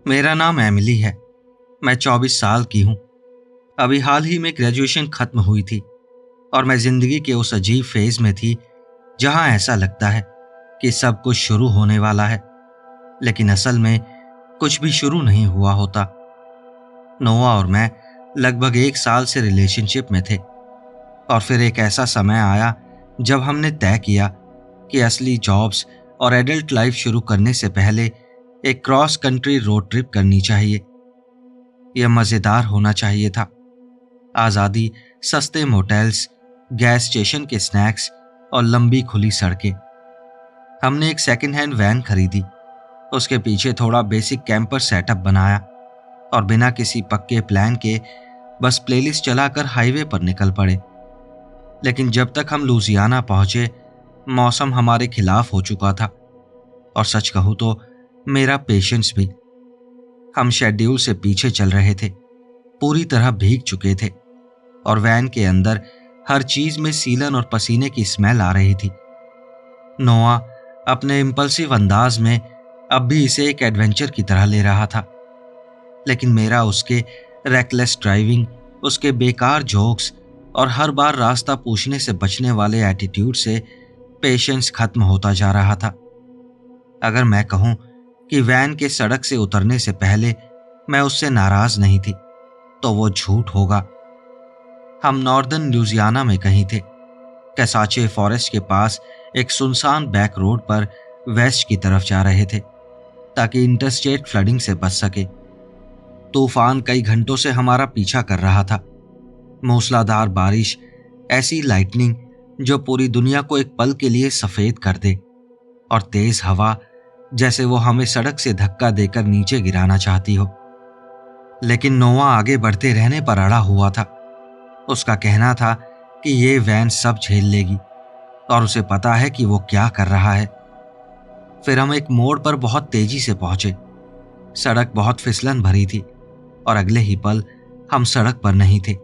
मेरा नाम एमिली है। मैं 24 साल की हूँ। अभी हाल ही में ग्रेजुएशन खत्म हुई थी और मैं जिंदगी के उस अजीब फेज में थी जहाँ ऐसा लगता है कि सब कुछ शुरू होने वाला है, लेकिन असल में कुछ भी शुरू नहीं हुआ होता। नोआ और मैं लगभग 1 साल से रिलेशनशिप में थे और फिर एक ऐसा समय आया जब हमने तय किया कि असली जॉब्स और एडल्ट लाइफ शुरू करने से पहले एक क्रॉस कंट्री रोड ट्रिप करनी चाहिए। यह मज़ेदार होना चाहिए था। आज़ादी, सस्ते मोटेल्स, गैस स्टेशन के स्नैक्स और लंबी खुली सड़कें। हमने एक सेकंड हैंड वैन खरीदी, उसके पीछे थोड़ा बेसिक कैंपर सेटअप बनाया और बिना किसी पक्के प्लान के बस प्लेलिस्ट चलाकर हाईवे पर निकल पड़े। लेकिन जब तक हम लुजियाना पहुंचे, मौसम हमारे खिलाफ हो चुका था और सच कहूं तो मेरा पेशेंस भी। हम शेड्यूल से पीछे चल रहे थे, पूरी तरह भीग चुके थे और वैन के अंदर हर चीज में सीलन और पसीने की स्मेल आ रही थी। नोआ अपने इम्पल्सिव अंदाज में अब भी इसे एक एडवेंचर की तरह ले रहा था, लेकिन मेरा उसके रेकलेस ड्राइविंग, उसके बेकार जोक्स और हर बार रास्ता पूछने से बचने वाले एटीट्यूड से पेशेंस खत्म होता जा रहा था। अगर मैं कहूं कि वैन के सड़क से उतरने से पहले मैं उससे नाराज नहीं थी तो वो झूठ होगा। हम नॉर्दर्न लुजियाना में कहीं थे, कैसाचे फॉरेस्ट के पास एक सुनसान बैक रोड पर वेस्ट की तरफ जा रहे थे ताकि इंटरस्टेट फ्लडिंग से बच सके। तूफान कई घंटों से हमारा पीछा कर रहा था। मूसलाधार बारिश, ऐसी लाइटनिंग जो पूरी दुनिया को एक पल के लिए सफेद कर दे, और तेज हवा जैसे वो हमें सड़क से धक्का देकर नीचे गिराना चाहती हो। लेकिन नोआ आगे बढ़ते रहने पर अड़ा हुआ था। उसका कहना था कि ये वैन सब झेल लेगी और उसे पता है कि वो क्या कर रहा है। फिर हम एक मोड़ पर बहुत तेजी से पहुंचे। सड़क बहुत फिसलन भरी थी और अगले ही पल हम सड़क पर नहीं थे।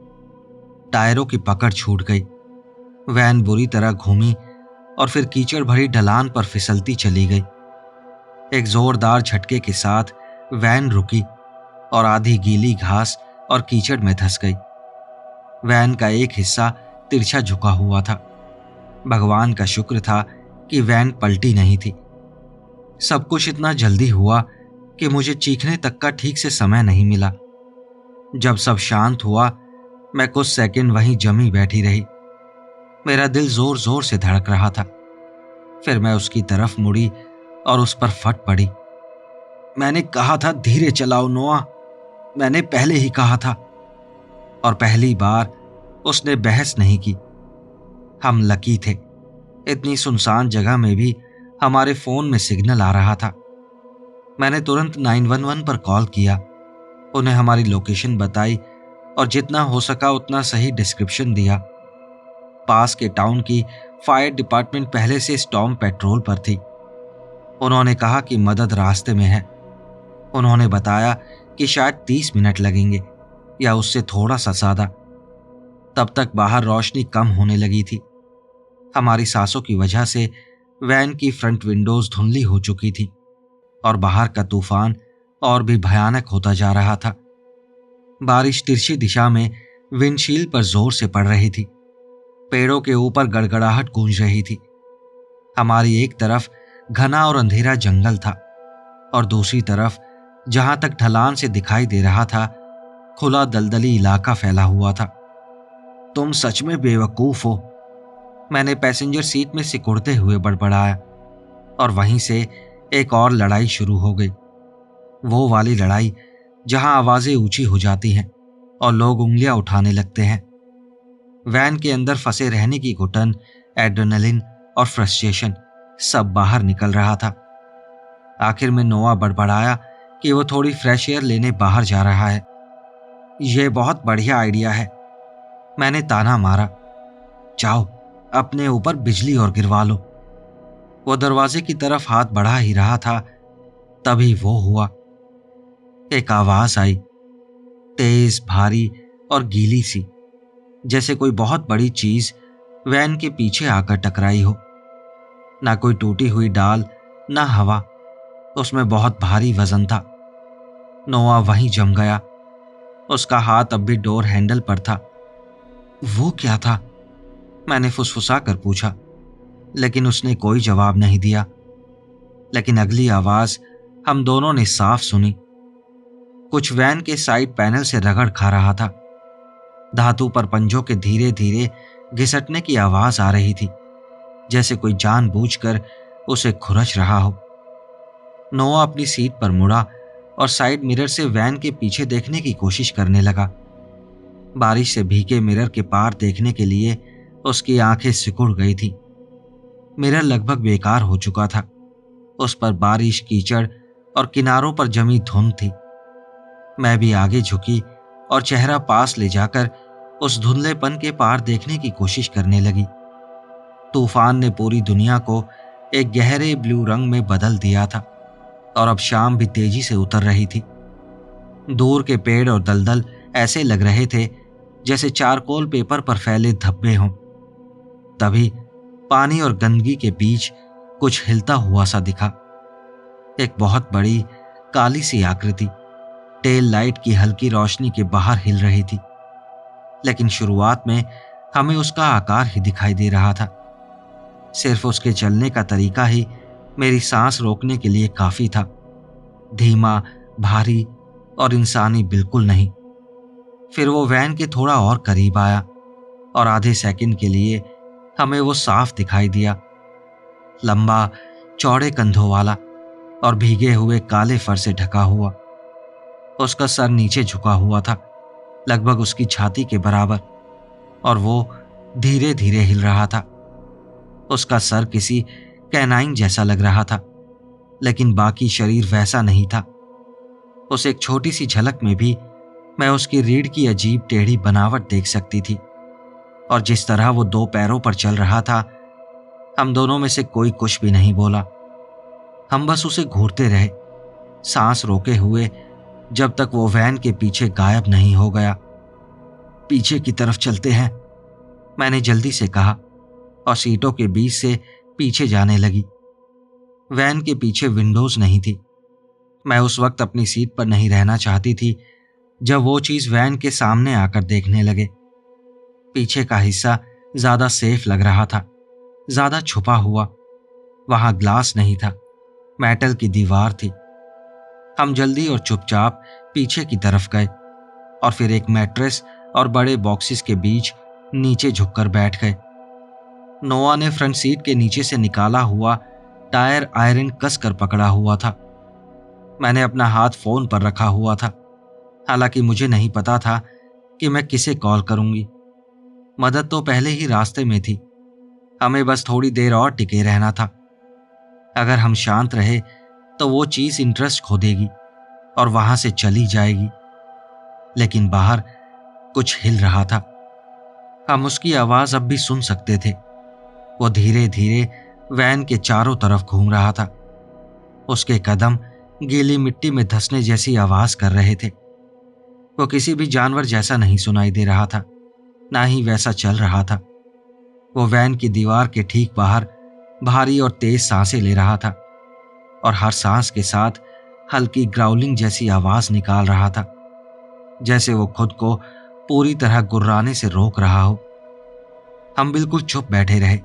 टायरों की पकड़ छूट गई, वैन बुरी तरह घूमी और फिर कीचड़ भरी ढलान पर फिसलती चली गई। एक जोरदार झटके के साथ वैन रुकी और आधी गीली घास और कीचड़ में धंस गई। वैन का एक हिस्सा तिरछा झुका हुआ था। भगवान का शुक्र था कि वैन पलटी नहीं थी। सब कुछ इतना जल्दी हुआ कि मुझे चीखने तक का ठीक से समय नहीं मिला। जब सब शांत हुआ, मैं कुछ सेकंड वहीं जमी बैठी रही। मेरा दिल जोर जोर से धड़क रहा था। फिर मैं उसकी तरफ मुड़ी और उस पर फट पड़ी। मैंने कहा था धीरे चलाओ नोआ, मैंने पहले ही कहा था। और पहली बार उसने बहस नहीं की। हम लकी थे, इतनी सुनसान जगह में भी हमारे फोन में सिग्नल आ रहा था। मैंने तुरंत 911 पर कॉल किया, उन्हें हमारी लोकेशन बताई और जितना हो सका उतना सही डिस्क्रिप्शन दिया। पास के टाउन की फायर डिपार्टमेंट पहले से स्टॉर्म पेट्रोल पर थी। उन्होंने कहा कि मदद रास्ते में है। उन्होंने बताया कि शायद 30 मिनट लगेंगे या उससे थोड़ा सा ज्यादा। तब तक बाहर रोशनी कम होने लगी थी। हमारी सांसों की वजह से वैन की फ्रंट विंडोज धुंधली हो चुकी थी और बाहर का तूफान और भी भयानक होता जा रहा था। बारिश तिरछी दिशा में विंडशील्ड पर जोर से पड़ रही थी। पेड़ों के ऊपर गड़गड़ाहट गूंज रही थी। हमारी एक तरफ घना और अंधेरा जंगल था और दूसरी तरफ, जहां तक ढलान से दिखाई दे रहा था, खुला दलदली इलाका फैला हुआ था। तुम सच में बेवकूफ हो, मैंने पैसेंजर सीट में सिकुड़ते हुए बड़बड़ाया। और वहीं से एक और लड़ाई शुरू हो गई। वो वाली लड़ाई जहां आवाजें ऊंची हो जाती हैं और लोग उंगलियां उठाने लगते हैं। वैन के अंदर फंसे रहने की घुटन, एड्रेनलिन और फ्रस्ट्रेशन सब बाहर निकल रहा था। आखिर में नोआ बड़बड़ाया कि वो थोड़ी फ्रेश एयर लेने बाहर जा रहा है। ये बहुत बढ़िया आइडिया है, मैंने ताना मारा। जाओ अपने ऊपर बिजली और गिरवा लो। वो दरवाजे की तरफ हाथ बढ़ा ही रहा था, तभी वो हुआ। एक आवाज आई, तेज, भारी और गीली सी, जैसे कोई बहुत बड़ी चीज वैन के पीछे आकर टकराई हो। ना कोई टूटी हुई डाल, ना हवा, उसमें बहुत भारी वजन था। नोआ वहीं जम गया। उसका हाथ अब भी डोर हैंडल पर था। वो क्या था? मैंने फुसफुसा कर पूछा, लेकिन उसने कोई जवाब नहीं दिया। लेकिन अगली आवाज हम दोनों ने साफ सुनी। कुछ वैन के साइड पैनल से रगड़ खा रहा था। धातु पर पंजों के धीरे धीरे घिसटने की आवाज आ रही थी, जैसे कोई जानबूझकर उसे खुरच रहा हो। नोआ अपनी सीट पर मुड़ा और साइड मिरर से वैन के पीछे देखने की कोशिश करने लगा। बारिश से भीगे मिरर के पार देखने के लिए उसकी आंखें सिकुड़ गई थी। मिरर लगभग बेकार हो चुका था। उस पर बारिश, कीचड़ और किनारों पर जमी धुंध थी। मैं भी आगे झुकी और चेहरा पास ले जाकर उस धुंधलेपन के पार देखने की कोशिश करने लगी। तूफान ने पूरी दुनिया को एक गहरे ब्लू रंग में बदल दिया था और अब शाम भी तेजी से उतर रही थी। दूर के पेड़ और दलदल ऐसे लग रहे थे जैसे चारकोल पेपर पर फैले धब्बे हों। तभी पानी और गंदगी के बीच कुछ हिलता हुआ सा दिखा। एक बहुत बड़ी काली सी आकृति टेल लाइट की हल्की रोशनी के बाहर हिल रही थी, लेकिन शुरुआत में हमें उसका आकार ही दिखाई दे रहा था। सिर्फ उसके चलने का तरीका ही मेरी सांस रोकने के लिए काफी था। धीमा, भारी और इंसानी बिल्कुल नहीं। फिर वो वैन के थोड़ा और करीब आया और आधे सेकंड के लिए हमें वो साफ दिखाई दिया। लंबा, चौड़े कंधों वाला और भीगे हुए काले फर से ढका हुआ। उसका सर नीचे झुका हुआ था, लगभग उसकी छाती के बराबर, और वो धीरे धीरे हिल रहा था। उसका सर किसी कैनाइन जैसा लग रहा था, लेकिन बाकी शरीर वैसा नहीं था। उस एक छोटी सी झलक में भी मैं उसकी रीढ़ की अजीब टेढ़ी बनावट देख सकती थी, और जिस तरह वो दो पैरों पर चल रहा था, हम दोनों में से कोई कुछ भी नहीं बोला। हम बस उसे घूरते रहे, सांस रोके हुए, जब तक वो वैन के पीछे गायब नहीं हो गया। पीछे की तरफ चलते हैं, मैंने जल्दी से कहा और सीटों के बीच से पीछे जाने लगी। वैन के पीछे विंडोज नहीं थी। मैं उस वक्त अपनी सीट पर नहीं रहना चाहती थी जब वो चीज वैन के सामने आकर देखने लगे। पीछे का हिस्सा ज्यादा सेफ लग रहा था, ज्यादा छुपा हुआ। वहां ग्लास नहीं था, मेटल की दीवार थी। हम जल्दी और चुपचाप पीछे की तरफ गए और फिर एक मैट्रेस और बड़े बॉक्सेस के बीच नीचे झुककर बैठ गए। नोआ ने फ्रंट सीट के नीचे से निकाला हुआ टायर आयरन कसकर पकड़ा हुआ था। मैंने अपना हाथ फोन पर रखा हुआ था, हालांकि मुझे नहीं पता था कि मैं किसे कॉल करूंगी। मदद तो पहले ही रास्ते में थी, हमें बस थोड़ी देर और टिके रहना था। अगर हम शांत रहे तो वो चीज इंटरेस्ट खो देगी और वहां से चली जाएगी। लेकिन बाहर कुछ हिल रहा था। हम उसकी आवाज अब भी सुन सकते थे। वो धीरे धीरे वैन के चारों तरफ घूम रहा था। उसके कदम गीली मिट्टी में धंसने जैसी आवाज कर रहे थे। वो किसी भी जानवर जैसा नहीं सुनाई दे रहा था, ना ही वैसा चल रहा था। वो वैन की दीवार के ठीक बाहर भारी और तेज सांसें ले रहा था और हर सांस के साथ हल्की ग्राउलिंग जैसी आवाज निकाल रहा था, जैसे वो खुद को पूरी तरह गुर्राने से रोक रहा हो। हम बिल्कुल चुप बैठे रहे,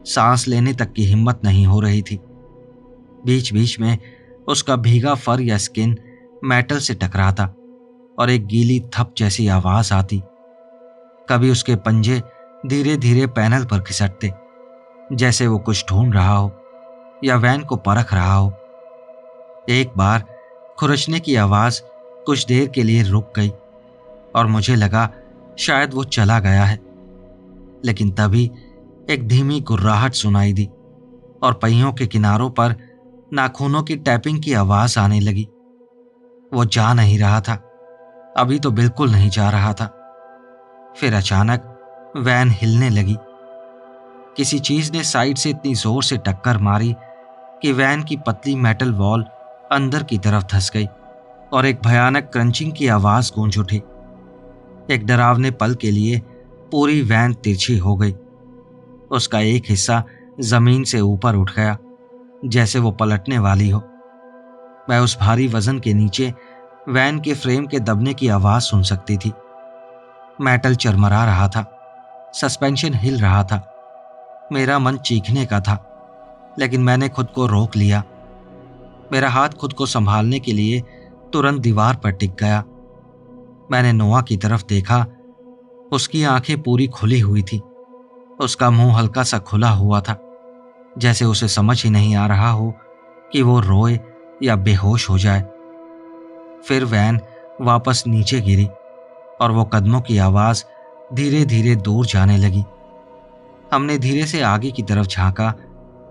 सांस लेने तक की हिम्मत नहीं हो रही थी। बीच बीच में उसका भीगा फर या स्किन मेटल से टकराता और एक गीली थप जैसी आवाज आती। कभी उसके पंजे धीरे धीरे पैनल पर खिसकते, जैसे वो कुछ ढूंढ रहा हो या वैन को परख रहा हो। एक बार खुरचने की आवाज कुछ देर के लिए रुक गई और मुझे लगा शायद वो चला गया है। लेकिन तभी एक धीमी गुर्राहट सुनाई दी और पहियों के किनारों पर नाखूनों की टैपिंग की आवाज आने लगी। वो जा नहीं रहा था, अभी तो बिल्कुल नहीं जा रहा था। फिर अचानक वैन हिलने लगी। किसी चीज ने साइड से इतनी जोर से टक्कर मारी कि वैन की पतली मेटल वॉल अंदर की तरफ धंस गई और एक भयानक क्रंचिंग की आवाज गूंज उठी। एक डरावने पल के लिए पूरी वैन तिरछी हो गई। उसका एक हिस्सा जमीन से ऊपर उठ गया, जैसे वो पलटने वाली हो। मैं उस भारी वजन के नीचे वैन के फ्रेम के दबने की आवाज सुन सकती थी। मेटल चरमरा रहा था, सस्पेंशन हिल रहा था। मेरा मन चीखने का था, लेकिन मैंने खुद को रोक लिया। मेरा हाथ खुद को संभालने के लिए तुरंत दीवार पर टिक गया। मैंने नोआ की तरफ देखा। उसकी आंखें पूरी खुली हुई थी। उसका मुंह हल्का सा खुला हुआ था, जैसे उसे समझ ही नहीं आ रहा हो कि वो रोए या बेहोश हो जाए। फिर वैन वापस नीचे गिरी और वो कदमों की आवाज धीरे धीरे दूर जाने लगी। हमने धीरे से आगे की तरफ झांका,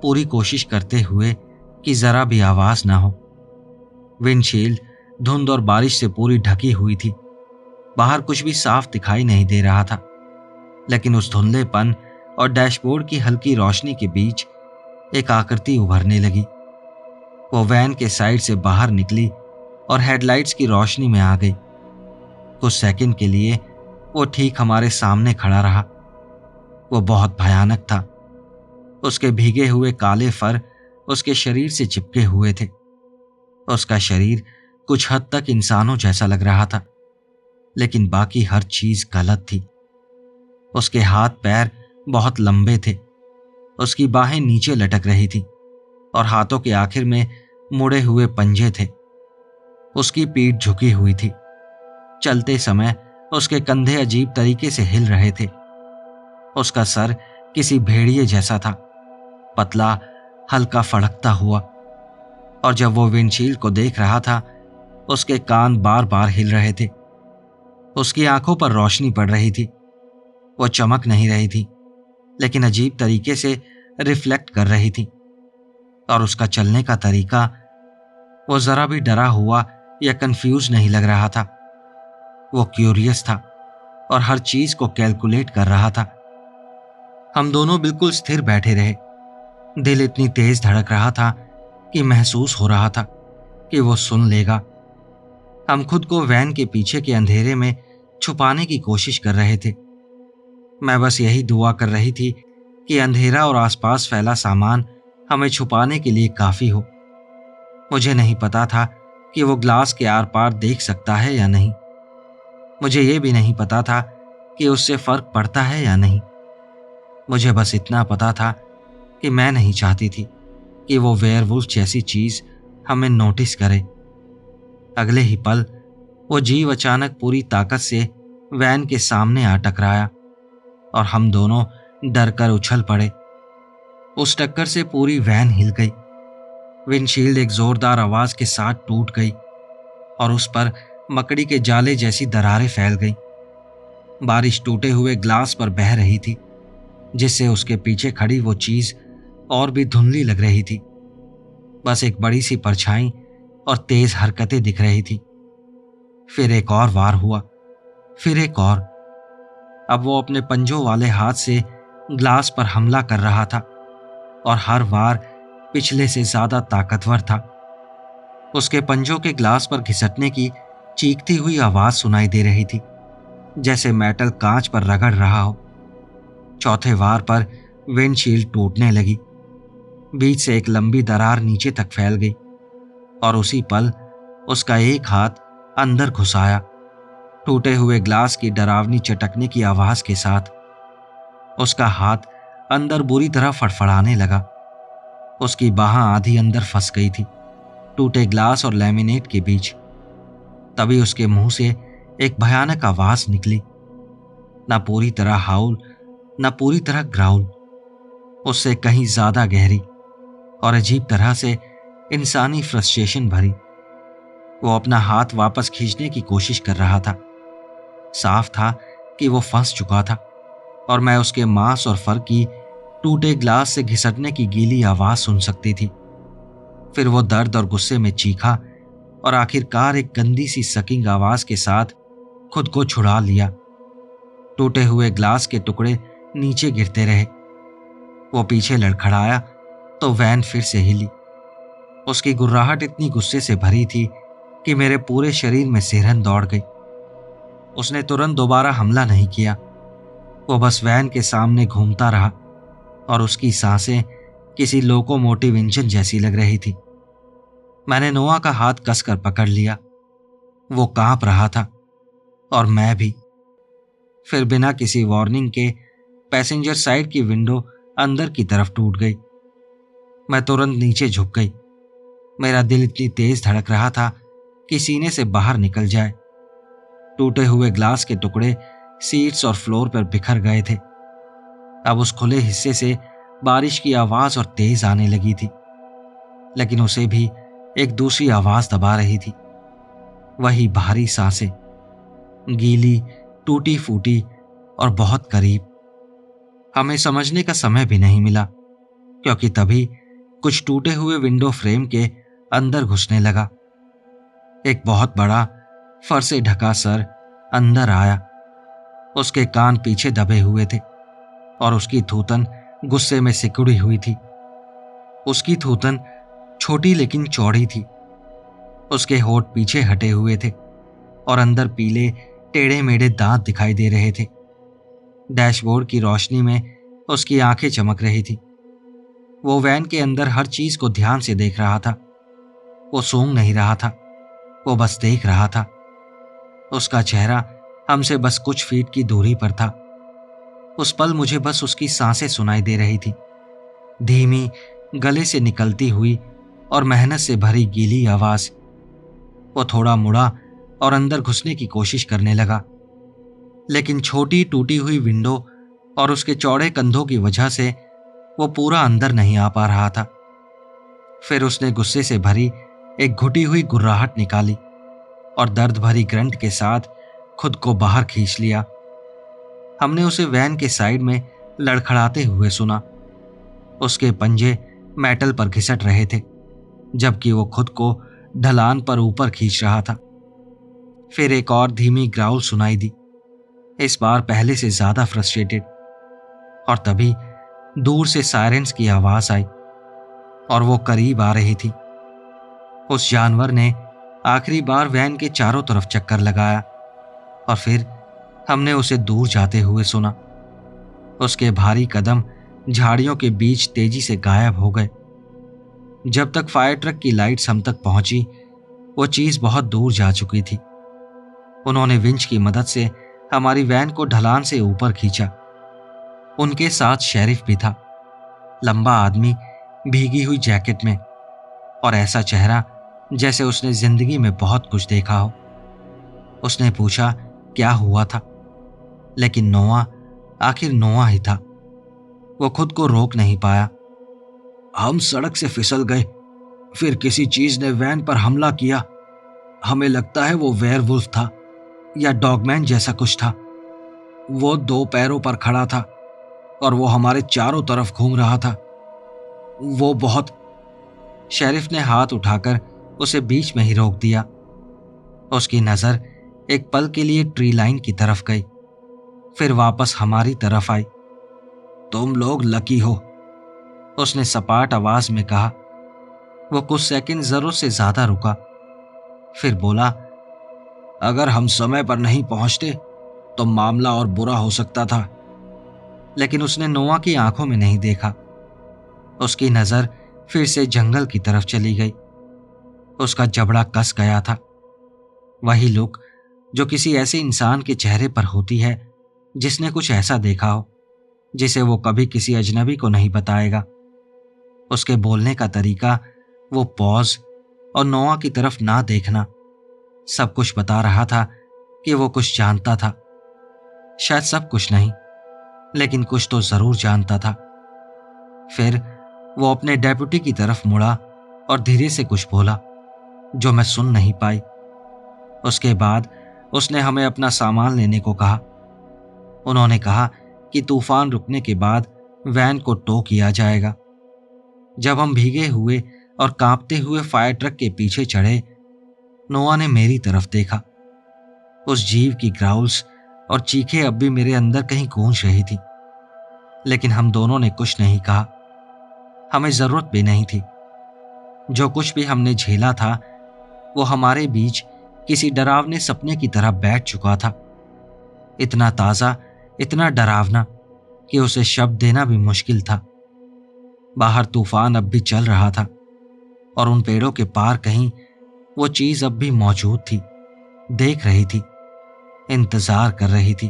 पूरी कोशिश करते हुए कि जरा भी आवाज ना हो। विंडशील्ड धुंध और बारिश से पूरी ढकी हुई थी। बाहर कुछ भी साफ दिखाई नहीं दे रहा था, लेकिन उस धुंधलेपन और डैशबोर्ड की हल्की रोशनी के बीच एक आकृति उभरने लगी। वो वैन के साइड से बाहर निकली और हेडलाइट्स की रोशनी में आ गई। कुछ सेकंड के लिए वो ठीक हमारे सामने खड़ा रहा। वो बहुत भयानक था। उसके भीगे हुए काले फर उसके शरीर से चिपके हुए थे। उसका शरीर कुछ हद तक इंसानों जैसा लग रहा था, लेकिन बाकी हर चीज गलत थी। उसके हाथ पैर बहुत लंबे थे। उसकी बाहें नीचे लटक रही थी और हाथों के आखिर में मुड़े हुए पंजे थे। उसकी पीठ झुकी हुई थी। चलते समय उसके कंधे अजीब तरीके से हिल रहे थे। उसका सर किसी भेड़िए जैसा था, पतला, हल्का फड़कता हुआ। और जब वो विंडशील्ड को देख रहा था, उसके कान बार बार हिल रहे थे। उसकी आंखों पर रोशनी पड़ रही थी। वो चमक नहीं रही थी, लेकिन अजीब तरीके से रिफ्लेक्ट कर रही थी। और उसका चलने का तरीका, वो जरा भी डरा हुआ या कंफ्यूज नहीं लग रहा था। वो क्यूरियस था और हर चीज को कैलकुलेट कर रहा था। हम दोनों बिल्कुल स्थिर बैठे रहे। दिल इतनी तेज धड़क रहा था कि महसूस हो रहा था कि वो सुन लेगा। हम खुद को वैन के पीछे के अंधेरे में छुपाने की कोशिश कर रहे थे। मैं बस यही दुआ कर रही थी कि अंधेरा और आसपास फैला सामान हमें छुपाने के लिए काफी हो। मुझे नहीं पता था कि वो ग्लास के आर पार देख सकता है या नहीं। मुझे ये भी नहीं पता था कि उससे फर्क पड़ता है या नहीं। मुझे बस इतना पता था कि मैं नहीं चाहती थी कि वो वेयरवुल्फ जैसी चीज हमें नोटिस करे। अगले ही पल वो जीव अचानक पूरी ताकत से वैन के सामने आ टकराया और हम दोनों डर कर उछल पड़े। उस टक्कर से पूरी वैन हिल गई। विंडशील्ड एक जोरदार आवाज के साथ टूट गई और उस पर मकड़ी के जाले जैसी दरारें फैल गईं। बारिश टूटे हुए ग्लास पर बह रही थी, जिससे उसके पीछे खड़ी वो चीज और भी धुंधली लग रही थी। बस एक बड़ी सी परछाई और तेज हरकतें दिख रही थी। फिर एक और वार हुआ, फिर एक और। अब वो अपने पंजों वाले हाथ से ग्लास पर हमला कर रहा था और हर वार पिछले से ज्यादा ताकतवर था। उसके पंजों के ग्लास पर घिसटने की चीखती हुई आवाज सुनाई दे रही थी, जैसे मेटल कांच पर रगड़ रहा हो। चौथे वार पर विंडशील्ड टूटने लगी। बीच से एक लंबी दरार नीचे तक फैल गई और उसी पल उसका एक हाथ अंदर घुस आया, टूटे हुए ग्लास की डरावनी चटकने की आवाज के साथ। उसका हाथ अंदर बुरी तरह फड़फड़ाने लगा। उसकी बाह आधी अंदर फंस गई थी, टूटे ग्लास और लैमिनेट के बीच। तभी उसके मुंह से एक भयानक आवाज निकली, ना पूरी तरह हाउल, ना पूरी तरह ग्राउल, उससे कहीं ज्यादा गहरी और अजीब तरह से इंसानी फ्रस्ट्रेशन भरी। वो अपना हाथ वापस खींचने की कोशिश कर रहा था। साफ था कि वो फंस चुका था और मैं उसके मांस और फर की टूटे ग्लास से घिसटने की गीली आवाज सुन सकती थी। फिर वो दर्द और गुस्से में चीखा और आखिरकार एक गंदी सी सकिंग आवाज के साथ खुद को छुड़ा लिया। टूटे हुए ग्लास के टुकड़े नीचे गिरते रहे। वो पीछे लड़खड़ाया तो वैन फिर से हिली। उसकी गुर्राहट इतनी गुस्से से भरी थी कि मेरे पूरे शरीर में सिरहन दौड़ गई। उसने तुरंत दोबारा हमला नहीं किया। वो बस वैन के सामने घूमता रहा और उसकी सांसें किसी लोकोमोटिव इंजन जैसी लग रही थी। मैंने नोआ का हाथ कसकर पकड़ लिया। वो कांप रहा था और मैं भी। फिर बिना किसी वार्निंग के पैसेंजर साइड की विंडो अंदर की तरफ टूट गई। मैं तुरंत नीचे झुक गई। मेरा दिल इतनी तेज धड़क रहा था कि सीने से बाहर निकल जाए। टूटे हुए ग्लास के टुकड़े सीट्स और फ्लोर पर बिखर गए थे। अब उस खुले हिस्से से बारिश की आवाज और तेज आने लगी थी, लेकिन उसे भी एक दूसरी आवाज दबा रही थी। वही भारी सांसें, गीली, टूटी फूटी और बहुत करीब। हमें समझने का समय भी नहीं मिला, क्योंकि तभी कुछ टूटे हुए विंडो फ्रेम के अंदर घुसने लगा। एक बहुत बड़ा फर से ढका सर अंदर आया। उसके कान पीछे दबे हुए थे और उसकी थूतन गुस्से में सिकुड़ी हुई थी। उसकी थूतन छोटी लेकिन चौड़ी थी। उसके होंठ पीछे हटे हुए थे और अंदर पीले टेढ़े मेढ़े दांत दिखाई दे रहे थे। डैशबोर्ड की रोशनी में उसकी आंखें चमक रही थी। वो वैन के अंदर हर चीज को ध्यान से देख रहा था। वो सूंघ नहीं रहा था, वो बस देख रहा था। उसका चेहरा हमसे बस कुछ फीट की दूरी पर था। उस पल मुझे बस उसकी सांसें सुनाई दे रही थी, धीमी, गले से निकलती हुई और मेहनत से भरी गीली आवाज। वो थोड़ा मुड़ा और अंदर घुसने की कोशिश करने लगा, लेकिन छोटी टूटी हुई विंडो और उसके चौड़े कंधों की वजह से वो पूरा अंदर नहीं आ पा रहा था। फिर उसने गुस्से से भरी एक घुटी हुई गुर्राहट निकाली और दर्द भरी ग्रंट के साथ खुद को बाहर खींच लिया। हमने उसे वैन के साइड में लड़खड़ाते हुए सुना। उसके पंजे मेटल पर घिसट रहे थे, जबकि वो खुद को ढलान पर ऊपर खींच रहा था। फिर एक और धीमी ग्राउल सुनाई दी, इस बार पहले से ज्यादा फ्रस्ट्रेटेड। और तभी दूर से सायरेंस की आवाज आई और वो करीब आ रही थी। उस जानवर ने आखिरी बार वैन के चारों तरफ चक्कर लगाया और फिर हमने उसे दूर जाते हुए सुना। उसके भारी कदम झाड़ियों के बीच तेजी से गायब हो गए। जब तक फायर ट्रक की लाइट्स हम तक पहुंची, वो चीज बहुत दूर जा चुकी थी। उन्होंने विंच की मदद से हमारी वैन को ढलान से ऊपर खींचा। उनके साथ शेरिफ भी था, लंबा आदमी भीगी हुई जैकेट में और ऐसा चेहरा जैसे उसने जिंदगी में बहुत कुछ देखा हो। उसने पूछा क्या हुआ था, लेकिन नोआ आखिर नोआ ही था। वो खुद को रोक नहीं पाया। हम सड़क से फिसल गए, फिर किसी चीज ने वैन पर हमला किया। हमें लगता है वो वेयरवुल्फ था या डॉगमैन जैसा कुछ था। वो 2 पैरों पर खड़ा था और वो हमारे चारों तरफ घूम रहा था। वो बहुत। शेरिफ ने हाथ उठाकर उसे बीच में ही रोक दिया। उसकी नजर एक पल के लिए ट्री लाइन की तरफ गई, फिर वापस हमारी तरफ आई। तुम लोग लकी हो, उसने सपाट आवाज में कहा। वो कुछ सेकंड जरूरत से ज्यादा रुका, फिर बोला, अगर हम समय पर नहीं पहुंचते तो मामला और बुरा हो सकता था। लेकिन उसने नोआ की आंखों में नहीं देखा। उसकी नजर फिर से जंगल की तरफ चली गई। उसका जबड़ा कस गया था, वही लुक जो किसी ऐसे इंसान के चेहरे पर होती है जिसने कुछ ऐसा देखा हो जिसे वो कभी किसी अजनबी को नहीं बताएगा। उसके बोलने का तरीका, वो पॉज और नोआ की तरफ ना देखना, सब कुछ बता रहा था कि वो कुछ जानता था। शायद सब कुछ नहीं, लेकिन कुछ तो जरूर जानता था। फिर वो अपने डेप्यूटी की तरफ मुड़ा और धीरे से कुछ बोला जो मैं सुन नहीं पाई। उसके बाद उसने हमें अपना सामान लेने को कहा। उन्होंने कहा कि तूफान रुकने के बाद वैन को टो किया जाएगा। जब हम भीगे हुए और कांपते हुए फायर ट्रक के पीछे चढ़े, नोआ ने मेरी तरफ देखा। उस जीव की ग्राउल्स और चीखें अब भी मेरे अंदर कहीं गूंज रही थी, लेकिन हम दोनों ने कुछ नहीं कहा। हमें जरूरत भी नहीं थी। जो कुछ भी हमने झेला था वो हमारे बीच किसी डरावने सपने की तरह बैठ चुका था, इतना ताजा, इतना डरावना कि उसे शब्द देना भी मुश्किल था। बाहर तूफान अब भी चल रहा था और उन पेड़ों के पार कहीं वो चीज अब भी मौजूद थी देख रही थी, इंतजार कर रही थी।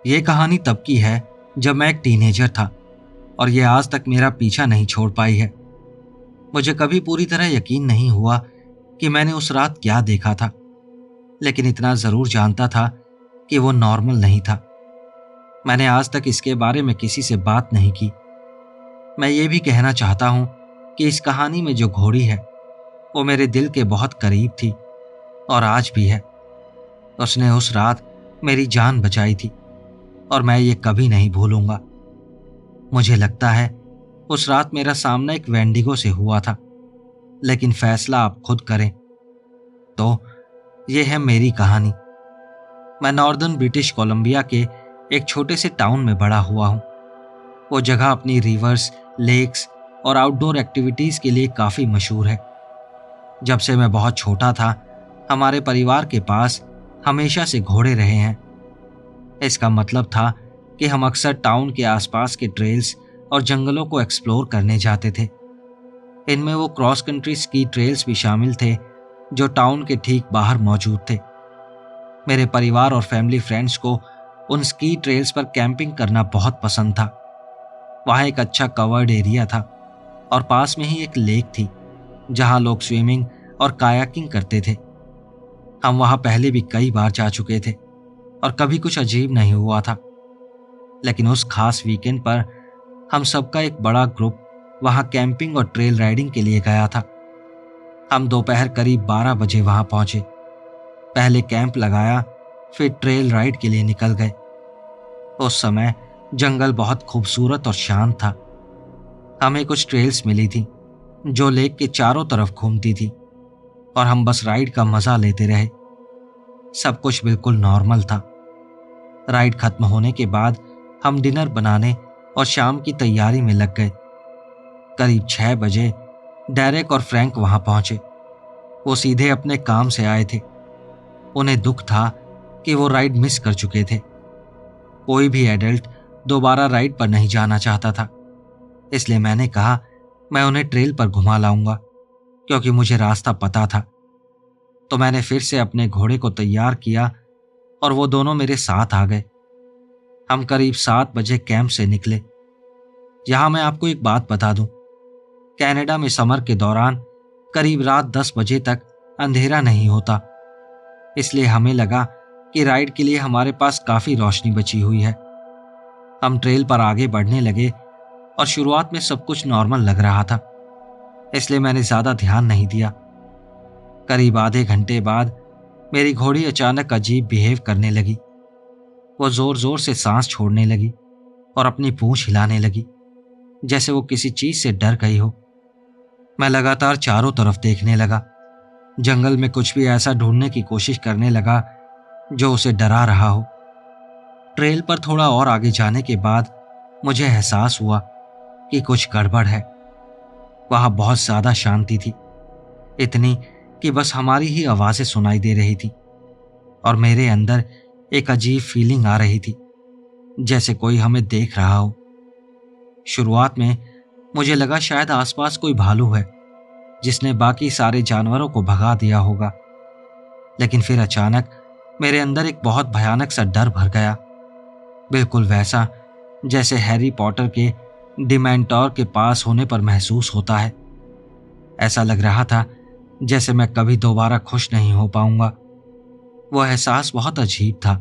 ये कहानी तब की है जब मैं एक टीनेजर था और ये आज तक मेरा पीछा नहीं छोड़ पाई है। मुझे कभी पूरी तरह यकीन नहीं हुआ कि मैंने उस रात क्या देखा था, लेकिन इतना जरूर जानता था कि वो नॉर्मल नहीं था। मैंने आज तक इसके बारे में किसी से बात नहीं की। मैं ये भी कहना चाहता हूँ कि इस कहानी में जो घोड़ी है वो मेरे दिल के बहुत करीब थी और आज भी है। उसने उस रात मेरी जान बचाई थी और मैं ये कभी नहीं भूलूंगा। मुझे लगता है उस रात मेरा सामना एक वेंडिगो से हुआ था, लेकिन फैसला आप खुद करें। तो ये है मेरी कहानी। मैं नॉर्दर्न ब्रिटिश कोलंबिया के एक छोटे से टाउन में बड़ा हुआ हूँ। वो जगह अपनी रिवर्स, लेक्स और आउटडोर एक्टिविटीज़ के लिए काफ़ी मशहूर है। जब से मैं बहुत छोटा था, हमारे परिवार के पास हमेशा से घोड़े रहे हैं। इसका मतलब था कि हम अक्सर टाउन के आसपास के ट्रेल्स और जंगलों को एक्सप्लोर करने जाते थे। इनमें वो क्रॉस कंट्री स्की ट्रेल्स भी शामिल थे जो टाउन के ठीक बाहर मौजूद थे। मेरे परिवार और फैमिली फ्रेंड्स को उन स्की ट्रेल्स पर कैंपिंग करना बहुत पसंद था। वहाँ एक अच्छा कवर्ड एरिया था और पास में ही एक लेक थी जहाँ लोग स्विमिंग और कायाकिंग करते थे। हम वहाँ पहले भी कई बार जा चुके थे और कभी कुछ अजीब नहीं हुआ था, लेकिन उस खास वीकेंड पर हम सबका एक बड़ा ग्रुप वहाँ कैंपिंग और ट्रेल राइडिंग के लिए गया था। हम दोपहर करीब 12 बजे वहाँ पहुँचे। पहले कैंप लगाया, फिर ट्रेल राइड के लिए निकल गए। उस समय जंगल बहुत खूबसूरत और शांत था। हमें कुछ ट्रेल्स मिली थी जो लेक के चारों तरफ घूमती थी और हम बस राइड का मजा लेते रहे। सब कुछ बिल्कुल नॉर्मल था। राइड खत्म होने के बाद हम डिनर बनाने और शाम की तैयारी में लग गए। करीब 6 बजे डेरेक और फ्रैंक वहां पहुंचे। वो सीधे अपने काम से आए थे। उन्हें दुख था कि वो राइड मिस कर चुके थे। कोई भी एडल्ट दोबारा राइड पर नहीं जाना चाहता था, इसलिए मैंने कहा मैं उन्हें ट्रेल पर घुमा लाऊंगा क्योंकि मुझे रास्ता पता था। तो मैंने फिर से अपने घोड़े को तैयार किया और वो दोनों मेरे साथ आ गए। हम करीब 7 बजे कैंप से निकले। यहाँ मैं आपको एक बात बता दूं, कनाडा में समर के दौरान करीब रात 10 बजे तक अंधेरा नहीं होता, इसलिए हमें लगा कि राइड के लिए हमारे पास काफ़ी रोशनी बची हुई है। हम ट्रेल पर आगे बढ़ने लगे और शुरुआत में सब कुछ नॉर्मल लग रहा था, इसलिए मैंने ज़्यादा ध्यान नहीं दिया। करीब आधे घंटे बाद मेरी घोड़ी अचानक अजीब बिहेव करने लगी। वो ज़ोर ज़ोर से सांस छोड़ने लगी और अपनी पूंछ हिलाने लगी जैसे वो किसी चीज़ से डर गई हो। मैं लगातार चारों तरफ देखने लगा, जंगल में कुछ भी ऐसा ढूंढने की कोशिश करने लगा जो उसे डरा रहा हो। ट्रेल पर थोड़ा और आगे जाने के बाद मुझे एहसास हुआ कि कुछ गड़बड़ है। वहाँ बहुत ज़्यादा शांति थी, इतनी कि बस हमारी ही आवाज़ें सुनाई दे रही थी और मेरे अंदर एक अजीब फीलिंग आ रही थी जैसे कोई हमें देख रहा हो। शुरुआत में मुझे लगा शायद आसपास कोई भालू है जिसने बाकी सारे जानवरों को भगा दिया होगा, लेकिन फिर अचानक मेरे अंदर एक बहुत भयानक सा डर भर गया, बिल्कुल वैसा जैसे हैरी पॉटर के डिमेंटोर के पास होने पर महसूस होता है। ऐसा लग रहा था जैसे मैं कभी दोबारा खुश नहीं हो पाऊंगा। वो एहसास बहुत अजीब था।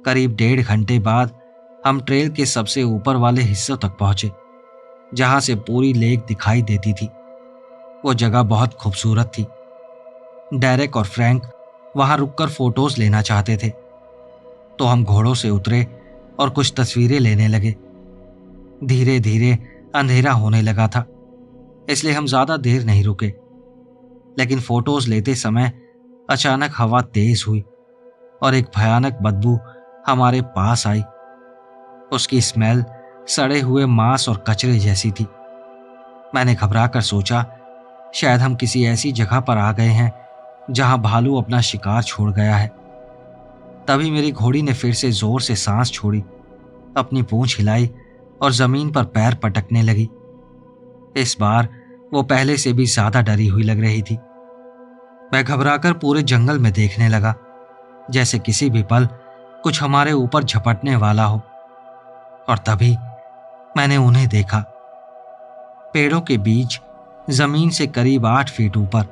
करीब 1.5 घंटे बाद हम ट्रेल के सबसे ऊपर वाले हिस्सों तक पहुंचे जहां से पूरी लेक दिखाई देती थी। वो जगह बहुत खूबसूरत थी। डेरेक और फ्रैंक वहां रुककर फोटोज लेना चाहते थे, तो हम घोड़ों से उतरे और कुछ तस्वीरें लेने लगे। धीरे धीरे अंधेरा होने लगा था, इसलिए हम ज्यादा देर नहीं रुके, लेकिन फोटोज लेते समय अचानक हवा तेज हुई और एक भयानक बदबू हमारे पास आई। उसकी स्मेल सड़े हुए मांस और कचरे जैसी थी। मैंने घबराकर सोचा शायद हम किसी ऐसी जगह पर आ गए हैं जहां भालू अपना शिकार छोड़ गया है। तभी मेरी घोड़ी ने फिर से जोर से सांस छोड़ी, अपनी पूंछ हिलाई और जमीन पर पैर पटकने लगी। इस बार वो पहले से भी ज्यादा डरी हुई लग रही थी। मैं घबराकर पूरे जंगल में देखने लगा, जैसे किसी भी पल कुछ हमारे ऊपर झपटने वाला हो। और तभी मैंने उन्हें देखा। पेड़ों के बीच जमीन से करीब 8 फीट ऊपर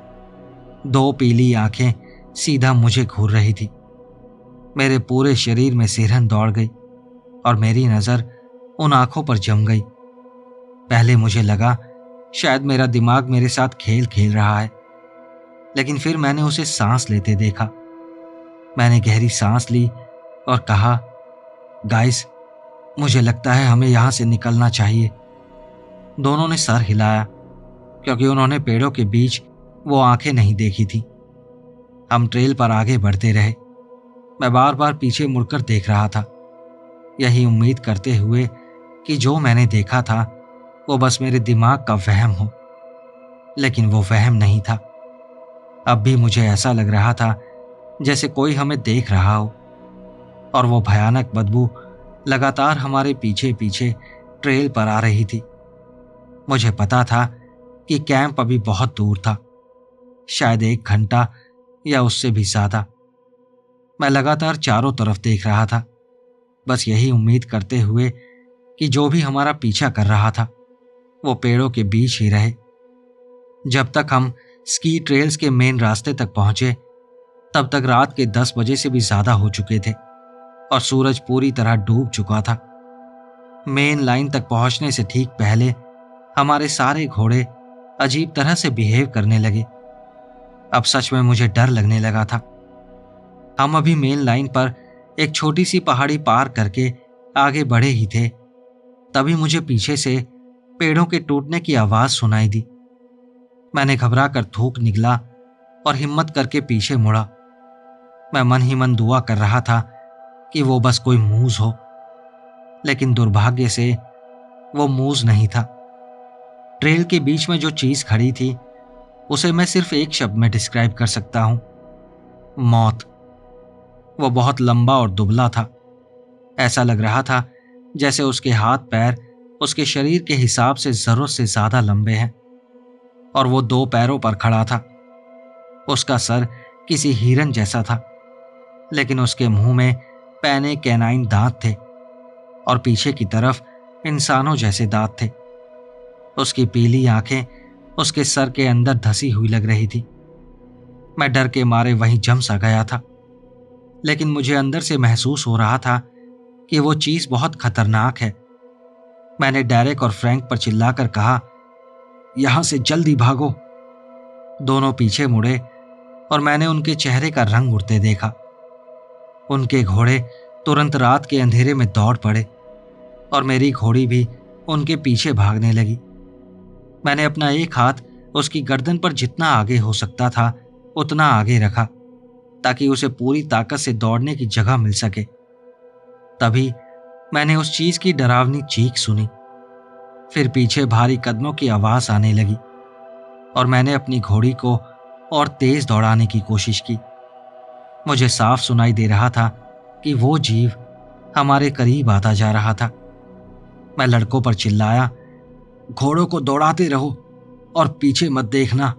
2 पीली आंखें सीधा मुझे घूर रही थी। मेरे पूरे शरीर में सिरहन दौड़ गई और मेरी नजर उन आंखों पर जम गई। पहले मुझे लगा शायद मेरा दिमाग मेरे साथ खेल खेल रहा है, लेकिन फिर मैंने उसे सांस लेते देखा। मैंने गहरी सांस ली और कहा, गाइस, मुझे लगता है हमें यहां से निकलना चाहिए। दोनों ने सर हिलाया, क्योंकि उन्होंने पेड़ों के बीच वो आंखें नहीं देखी थी। हम ट्रेल पर आगे बढ़ते रहे। मैं बार बार पीछे मुड़कर देख रहा था, यही उम्मीद करते हुए कि जो मैंने देखा था वो बस मेरे दिमाग का वहम हो। लेकिन वो वहम नहीं था। अब भी मुझे ऐसा लग रहा था जैसे कोई हमें देख रहा हो, और वो भयानक बदबू लगातार हमारे पीछे पीछे ट्रेल पर आ रही थी। मुझे पता था कि कैंप अभी बहुत दूर था, शायद 1 घंटा या उससे भी ज्यादा। मैं लगातार चारों तरफ देख रहा था, बस यही उम्मीद करते हुए कि जो भी हमारा पीछा कर रहा था वो पेड़ों के बीच ही रहे। जब तक हम स्की ट्रेल्स के मेन रास्ते तक पहुंचे, तब तक रात के 10 बजे से भी ज्यादा हो चुके थे और सूरज पूरी तरह डूब चुका था। मेन लाइन तक पहुंचने से ठीक पहले हमारे सारे घोड़े अजीब तरह से बिहेव करने लगे। अब सच में मुझे डर लगने लगा था। हम अभी मेन लाइन पर एक छोटी सी पहाड़ी पार करके आगे बढ़े ही थे, तभी मुझे पीछे से पेड़ों के टूटने की आवाज सुनाई दी। मैंने घबराकर थूक निकला और हिम्मत करके पीछे मुड़ा। मैं मन ही मन दुआ कर रहा था कि वो बस कोई मूस हो, लेकिन दुर्भाग्य से वो मूस नहीं था। ट्रेल के बीच में जो चीज खड़ी थी उसे मैं सिर्फ एक शब्द में डिस्क्राइब कर सकता हूं, मौत। वो बहुत लंबा और दुबला था। ऐसा लग रहा था जैसे उसके हाथ पैर उसके शरीर के हिसाब से जरूरत से ज्यादा लंबे हैं, और वो 2 पैरों पर खड़ा था। उसका सर किसी हिरन जैसा था, लेकिन उसके मुंह में पैने कैनाइन दांत थे और पीछे की तरफ इंसानों जैसे दांत थे। उसकी पीली आंखें उसके सर के अंदर धसी हुई लग रही थी। मैं डर के मारे वहीं जम सा गया था, लेकिन मुझे अंदर से महसूस हो रहा था कि वो चीज बहुत खतरनाक है। मैंने डेरेक और फ्रैंक पर चिल्लाकर कहा, यहां से जल्दी भागो। दोनों पीछे मुड़े और मैंने उनके चेहरे का रंग उड़ते देखा। उनके घोड़े तुरंत रात के अंधेरे में दौड़ पड़े और मेरी घोड़ी भी उनके पीछे भागने लगी। मैंने अपना एक हाथ उसकी गर्दन पर जितना आगे हो सकता था उतना आगे रखा, ताकि उसे पूरी ताकत से दौड़ने की जगह मिल सके। तभी मैंने उस चीज की डरावनी चीख सुनी। फिर पीछे भारी कदमों की आवाज आने लगी और मैंने अपनी घोड़ी को और तेज दौड़ाने की कोशिश की। मुझे साफ सुनाई दे रहा था कि वो जीव हमारे करीब आता जा रहा था। मैं लड़कों पर चिल्लाया, घोड़ों को दौड़ाते रहो और पीछे मत देखना।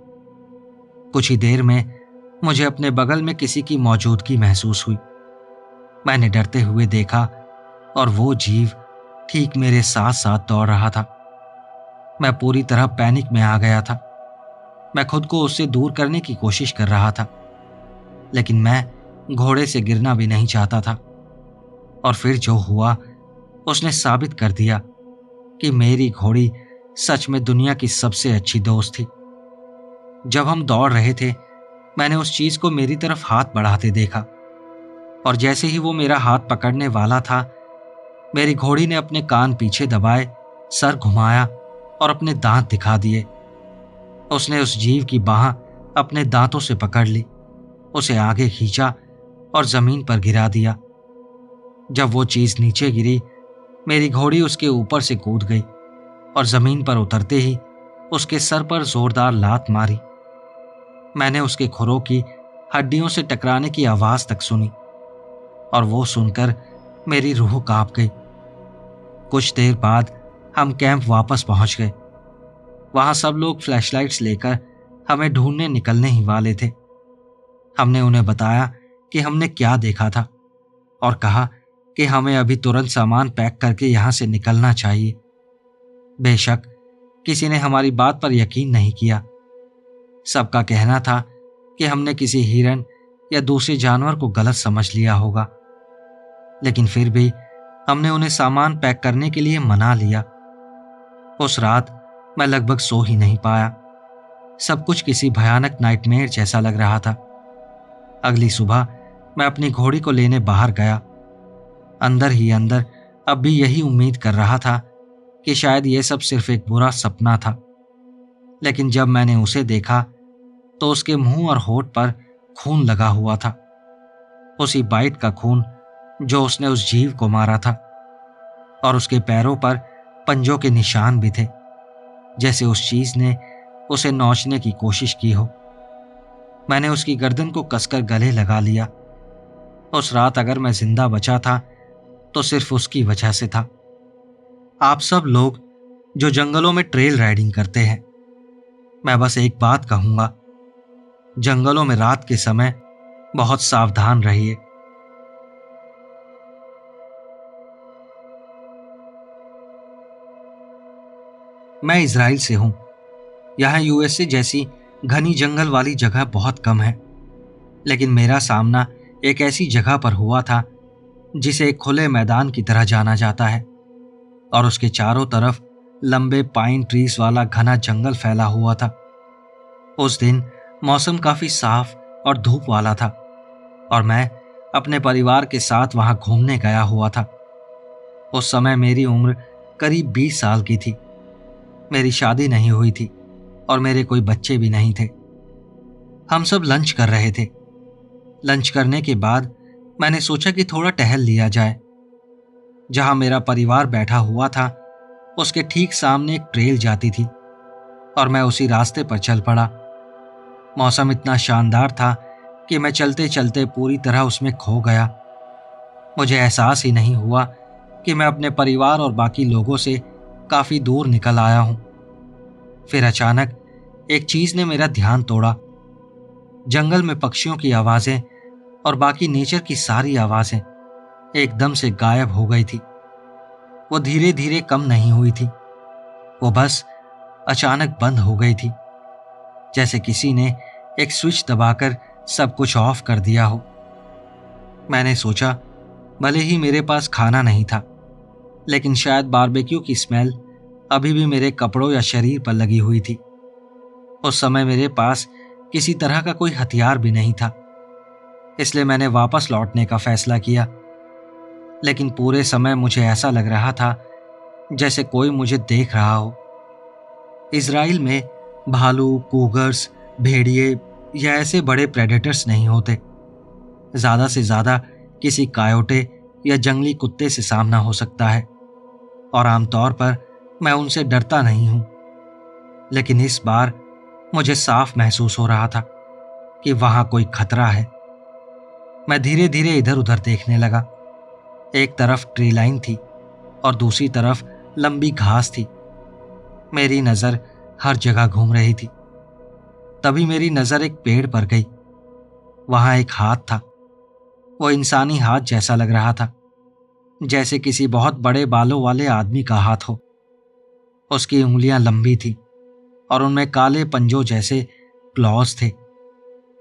कुछ ही देर में मुझे अपने बगल में किसी की मौजूदगी महसूस हुई। मैंने डरते हुए देखा और वो जीव ठीक मेरे साथ साथ दौड़ रहा था। मैं पूरी तरह पैनिक में आ गया था। मैं खुद को उससे दूर करने की कोशिश कर रहा था, लेकिन मैं घोड़े से गिरना भी नहीं चाहता था। और फिर जो हुआ उसने साबित कर दिया कि मेरी घोड़ी सच में दुनिया की सबसे अच्छी दोस्त थी। जब हम दौड़ रहे थे, मैंने उस चीज को मेरी तरफ हाथ बढ़ाते देखा, और जैसे ही वो मेरा हाथ पकड़ने वाला था, मेरी घोड़ी ने अपने कान पीछे दबाए, सर घुमाया और अपने दांत दिखा दिए। उसने उस जीव की बाह अपने दांतों से पकड़ ली, उसे आगे खींचा और जमीन पर गिरा दिया। जब वो चीज नीचे गिरी, मेरी घोड़ी उसके ऊपर से कूद गई और जमीन पर उतरते ही उसके सर पर जोरदार लात मारी। मैंने उसके खुरों की हड्डियों से टकराने की आवाज तक सुनी, और वो सुनकर मेरी रूह कांप गई। कुछ देर बाद हम कैंप वापस पहुंच गए। वहां सब लोग फ्लैशलाइट्स लेकर हमें ढूंढने निकलने ही वाले थे। हमने उन्हें बताया कि हमने क्या देखा था और कहा कि हमें अभी तुरंत सामान पैक करके यहां से निकलना चाहिए। बेशक किसी ने हमारी बात पर यकीन नहीं किया। सबका कहना था कि हमने किसी हिरन या दूसरे जानवर को गलत समझ लिया होगा, लेकिन फिर भी हमने उन्हें सामान पैक करने के लिए मना लिया। उस रात मैं लगभग सो ही नहीं पाया। सब कुछ किसी भयानक नाइटमेयर जैसा लग रहा था। अगली सुबह मैं अपनी घोड़ी को लेने बाहर गया। अंदर ही अंदर अब भी यही उम्मीद कर रहा था कि शायद यह सब सिर्फ एक बुरा सपना था, लेकिन जब मैंने उसे देखा तो उसके मुंह और होठ पर खून लगा हुआ था, उसी बाइट का खून जो उसने उस जीव को मारा था। और उसके पैरों पर पंजों के निशान भी थे, जैसे उस चीज ने उसे नोचने की कोशिश की हो। मैंने उसकी गर्दन को कसकर गले लगा लिया। उस रात अगर मैं जिंदा बचा था तो सिर्फ उसकी वजह से था। आप सब लोग जो जंगलों में ट्रेल राइडिंग करते हैं, मैं बस एक बात कहूंगा, जंगलों में रात के समय बहुत सावधान रहिए। मैं इजराइल से हूं। यहां यूएसए जैसी घनी जंगल वाली जगह बहुत कम है, लेकिन मेरा सामना एक ऐसी जगह पर हुआ था जिसे एक खुले मैदान की तरह जाना जाता है और उसके चारों तरफ लंबे पाइन ट्रीज वाला घना जंगल फैला हुआ था। उस दिन मौसम काफी साफ और धूप वाला था और मैं अपने परिवार के साथ वहां घूमने गया हुआ था। उस समय मेरी उम्र करीब 20 साल की थी। मेरी शादी नहीं हुई थी और मेरे कोई बच्चे भी नहीं थे। हम सब लंच कर रहे थे। लंच करने के बाद मैंने सोचा कि थोड़ा टहल लिया जाए। जहां मेरा परिवार बैठा हुआ था उसके ठीक सामने एक ट्रेल जाती थी और मैं उसी रास्ते पर चल पड़ा। मौसम इतना शानदार था कि मैं चलते चलते पूरी तरह उसमें खो गया। मुझे एहसास ही नहीं हुआ कि मैं अपने परिवार और बाकी लोगों से काफी दूर निकल आया हूं। फिर अचानक एक चीज ने मेरा ध्यान तोड़ा। जंगल में पक्षियों की आवाजें और बाकी नेचर की सारी आवाजें एकदम से गायब हो गई थी। वो धीरे धीरे कम नहीं हुई थी, वो बस अचानक बंद हो गई थी, जैसे किसी ने एक स्विच दबाकर सब कुछ ऑफ कर दिया हो। मैंने सोचा भले ही मेरे पास खाना नहीं था, लेकिन शायद बारबेक्यू की स्मेल अभी भी मेरे कपड़ों या शरीर पर लगी हुई थी। उस समय मेरे पास किसी तरह का कोई हथियार भी नहीं था, इसलिए मैंने वापस लौटने का फैसला किया। लेकिन पूरे समय मुझे ऐसा लग रहा था जैसे कोई मुझे देख रहा हो। इजराइल में भालू, कूगर्स, भेड़िए या ऐसे बड़े प्रेडेटर्स नहीं होते। ज्यादा से ज्यादा किसी कायोटे या जंगली कुत्ते से सामना हो सकता है और आमतौर पर मैं उनसे डरता नहीं हूं। लेकिन इस बार मुझे साफ महसूस हो रहा था कि वहां कोई खतरा है। मैं धीरे धीरे इधर उधर देखने लगा। एक तरफ ट्री लाइन थी और दूसरी तरफ लंबी घास थी। मेरी नजर हर जगह घूम रही थी। तभी मेरी नजर एक पेड़ पर गई। वहां एक हाथ था। वो इंसानी हाथ जैसा लग रहा था, जैसे किसी बहुत बड़े बालों वाले आदमी का हाथ हो। उसकी उंगलियां लंबी थी और उनमें काले पंजों जैसे क्लॉज थे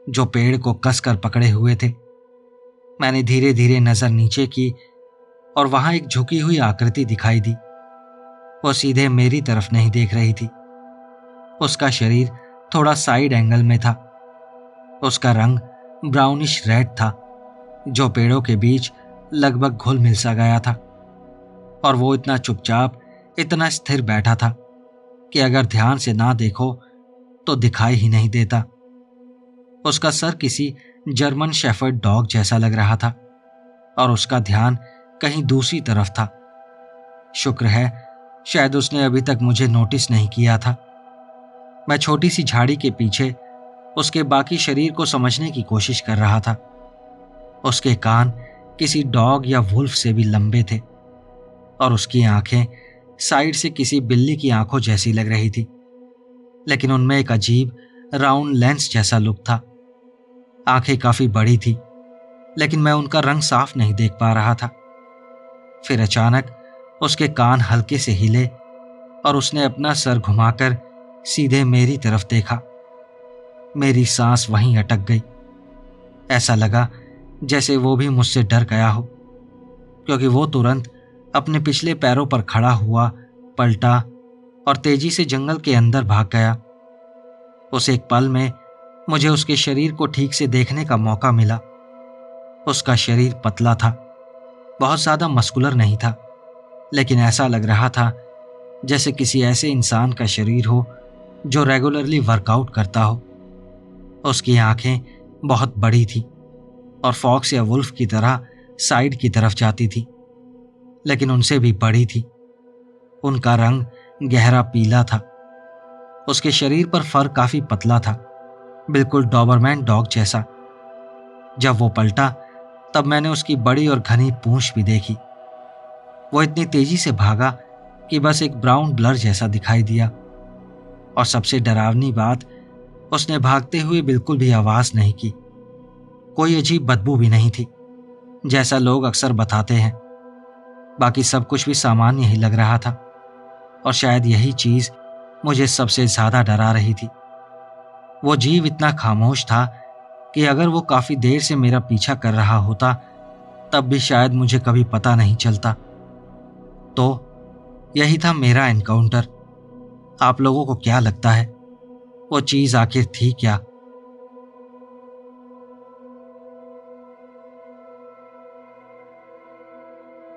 जो पेड़ को कसकर पकड़े हुए थे। मैंने धीरे धीरे नजर नीचे की और वहां एक झुकी हुई आकृति दिखाई दी। वो सीधे मेरी तरफ नहीं देख रही थी। उसका शरीर थोड़ा साइड एंगल में था। उसका रंग ब्राउनिश रेड था जो पेड़ों के बीच लगभग घुल मिल सा गया था, और वो इतना चुपचाप, इतना स्थिर बैठा था कि अगर ध्यान से ना देखो तो दिखाई ही नहीं देता। उसका सर किसी जर्मन शेफर्ड डॉग जैसा लग रहा था और उसका ध्यान कहीं दूसरी तरफ था। शुक्र है शायद उसने अभी तक मुझे नोटिस नहीं किया था। मैं छोटी सी झाड़ी के पीछे उसके बाकी शरीर को समझने की कोशिश कर रहा था। उसके कान किसी डॉग या वुल्फ से भी लंबे थे और उसकी आंखें साइड से किसी बिल्ली की आंखों जैसी लग रही थी। लेकिन उनमें एक अजीब राउंड लेंस जैसा लुक था। आंखें काफी बड़ी थी, लेकिन मैं उनका रंग साफ नहीं देख पा रहा था। फिर अचानक उसके कान हल्के से हिले और उसने अपना सर घुमाकर सीधे मेरी तरफ देखा। मेरी सांस वहीं अटक गई। ऐसा लगा जैसे वो भी मुझसे डर गया हो, क्योंकि वो तुरंत अपने पिछले पैरों पर खड़ा हुआ, पलटा और तेजी से जंगल के अंदर भाग गया। उस एक पल में मुझे उसके शरीर को ठीक से देखने का मौका मिला। उसका शरीर पतला था, बहुत ज्यादा मस्कुलर नहीं था, लेकिन ऐसा लग रहा था जैसे किसी ऐसे इंसान का शरीर हो जो रेगुलरली वर्कआउट करता हो। उसकी आंखें बहुत बड़ी थी और फॉक्स या वुल्फ की तरह साइड की तरफ जाती थी, लेकिन उनसे भी बड़ी थी। उनका रंग गहरा पीला था। उसके शरीर पर फर काफी पतला था, बिल्कुल डॉबरमैन डॉग जैसा। जब वो पलटा तब मैंने उसकी बड़ी और घनी पूंछ भी देखी। वो इतनी तेजी से भागा कि बस एक ब्राउन ब्लर जैसा दिखाई दिया। और सबसे डरावनी बात, उसने भागते हुए बिल्कुल भी आवाज नहीं की। कोई अजीब बदबू भी नहीं थी, जैसा लोग अक्सर बताते हैं। बाकी सब कुछ भी सामान्य ही लग रहा था, और शायद यही चीज मुझे सबसे ज्यादा डरा रही थी। वो जीव इतना खामोश था कि अगर वो काफी देर से मेरा पीछा कर रहा होता तब भी शायद मुझे कभी पता नहीं चलता। तो यही था मेरा एनकाउंटर। आप लोगों को क्या लगता है, वो चीज आखिर थी क्या?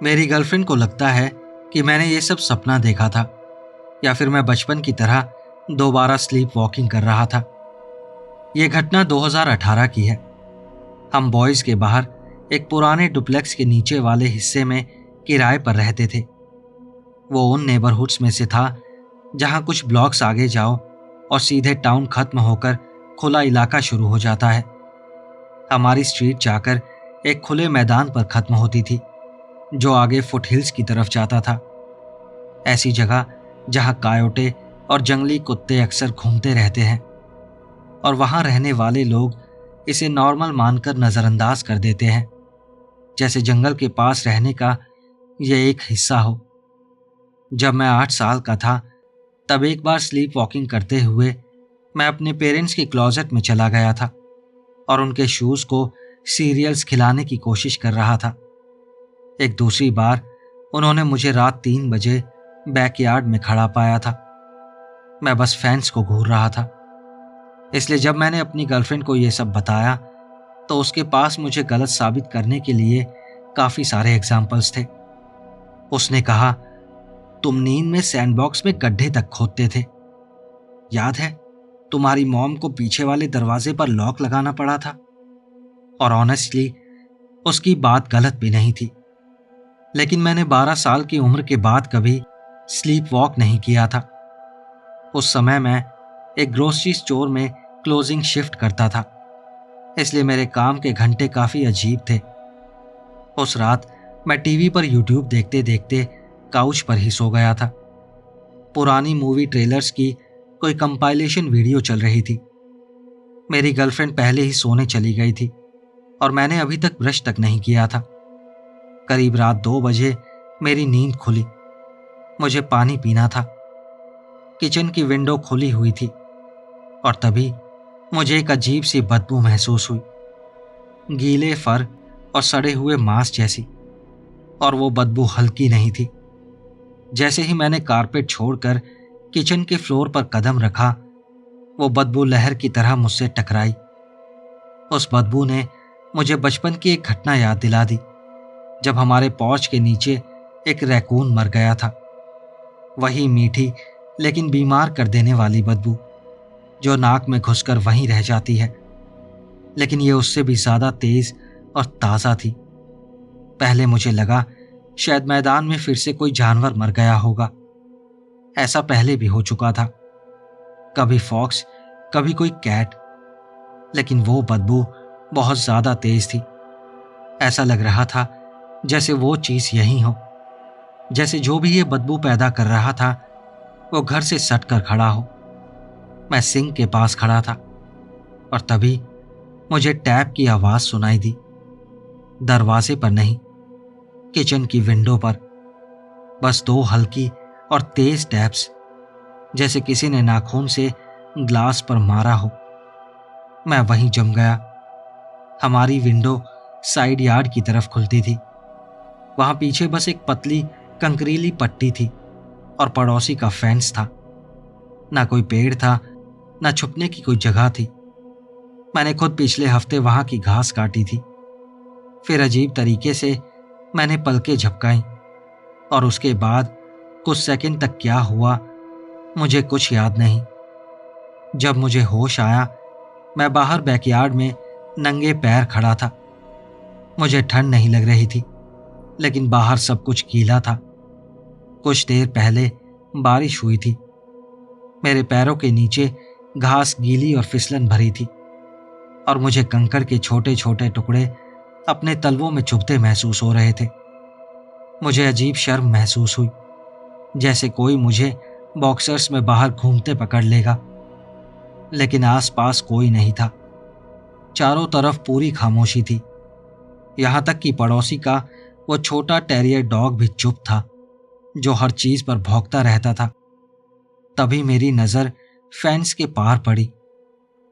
मेरी गर्लफ्रेंड को लगता है कि मैंने ये सब सपना देखा था, या फिर मैं बचपन की तरह दोबारा स्लीप वॉकिंग कर रहा था। यह घटना 2018 की है। हम बॉयज के बाहर एक पुराने डुप्लेक्स के नीचे वाले हिस्से में किराए पर रहते थे। वो उन नेबरहुड्स में से था जहां कुछ ब्लॉक्स आगे जाओ और सीधे टाउन खत्म होकर खुला इलाका शुरू हो जाता है। हमारी स्ट्रीट जाकर एक खुले मैदान पर खत्म होती थी जो आगे फुटहिल्स की तरफ जाता था। ऐसी जगह जहां कायोटे और जंगली कुत्ते अक्सर घूमते रहते हैं, और वहां रहने वाले लोग इसे नॉर्मल मानकर नजरअंदाज कर देते हैं, जैसे जंगल के पास रहने का यह एक हिस्सा हो। जब मैं 8 साल का था तब एक बार स्लीप वॉकिंग करते हुए मैं अपने पेरेंट्स के क्लोजेट में चला गया था और उनके शूज को सीरियल्स खिलाने की कोशिश कर रहा था। एक दूसरी बार उन्होंने मुझे रात 3 बजे बैकयार्ड में खड़ा पाया था। मैं बस फेंस को घूर रहा था। इसलिए जब मैंने अपनी गर्लफ्रेंड को यह सब बताया तो उसके पास मुझे गलत साबित करने के लिए काफी सारे एग्जाम्पल्स थे। उसने कहा, तुम नींद में सैंडबॉक्स में गड्ढे तक खोदते थे, याद है? तुम्हारी मॉम को पीछे वाले दरवाजे पर लॉक लगाना पड़ा था। और ऑनेस्टली उसकी बात गलत भी नहीं थी, लेकिन मैंने 12 साल की उम्र के बाद कभी स्लीप वॉक नहीं किया था। उस समय मैं एक ग्रोसरी स्टोर में क्लोजिंग शिफ्ट करता था, इसलिए मेरे काम के घंटे काफी अजीब थे। उस रात मैं टीवी पर यूट्यूब देखते देखते काउच पर ही सो गया था। पुरानी मूवी ट्रेलर्स की कोई कंपाइलेशन वीडियो चल रही थी। मेरी गर्लफ्रेंड पहले ही सोने चली गई थी और मैंने अभी तक ब्रश तक नहीं किया था। करीब रात 2 बजे मेरी नींद खुली। मुझे पानी पीना था। किचन की विंडो खुली हुई थी और तभी मुझे एक अजीब सी बदबू महसूस हुई, गीले फर और सड़े हुए मांस जैसी। और वो बदबू हल्की नहीं थी। जैसे ही मैंने कारपेट छोड़कर किचन के फ्लोर पर कदम रखा, वो बदबू लहर की तरह मुझसे टकराई। उस बदबू ने मुझे बचपन की एक घटना याद दिला दी, जब हमारे पॉर्च के नीचे एक रैकून मर गया था। वही मीठी लेकिन बीमार कर देने वाली बदबू जो नाक में घुसकर वहीं रह जाती है, लेकिन ये उससे भी ज्यादा तेज और ताज़ा थी। पहले मुझे लगा शायद मैदान में फिर से कोई जानवर मर गया होगा। ऐसा पहले भी हो चुका था, कभी फॉक्स, कभी कोई कैट, लेकिन वो बदबू बहुत ज्यादा तेज थी। ऐसा लग रहा था जैसे वो चीज यही हो, जैसे जो भी ये बदबू पैदा कर रहा था वो घर से सट कर खड़ा हो। मैं सिंक के पास खड़ा था और तभी मुझे टैप की आवाज सुनाई दी। दरवाजे पर नहीं, किचन की विंडो पर। बस दो हल्की और तेज टैप्स, जैसे किसी ने नाखून से ग्लास पर मारा हो। मैं वहीं जम गया। हमारी विंडो साइड यार्ड की तरफ खुलती थी। वहां पीछे बस एक पतली कंकरीली पट्टी थी और पड़ोसी का फेंस था। ना कोई पेड़ था, ना छुपने की कोई जगह थी। मैंने खुद पिछले हफ्ते वहां की घास काटी थी। फिर अजीब तरीके से मैंने पलकें झपकाई और उसके बाद कुछ सेकंड तक क्या हुआ मुझे कुछ याद नहीं। जब मुझे होश आया, मैं बाहर बैकयार्ड में नंगे पैर खड़ा था। मुझे ठंड नहीं लग रही थी, लेकिन बाहर सब कुछ गीला था। कुछ देर पहले बारिश हुई थी। मेरे पैरों के नीचे घास गीली और फिसलन भरी थी और मुझे कंकड़ के छोटे छोटे टुकड़े अपने तलवों में चुभते महसूस हो रहे थे। मुझे अजीब शर्म महसूस हुई, जैसे कोई मुझे बॉक्सर्स में बाहर घूमते पकड़ लेगा। लेकिन आसपास कोई नहीं था। चारों तरफ पूरी खामोशी थी। यहां तक कि पड़ोसी का वो छोटा टेरियर डॉग भी चुप था, जो हर चीज पर भौंकता रहता था। तभी मेरी नजर फेंस के पार पड़ी,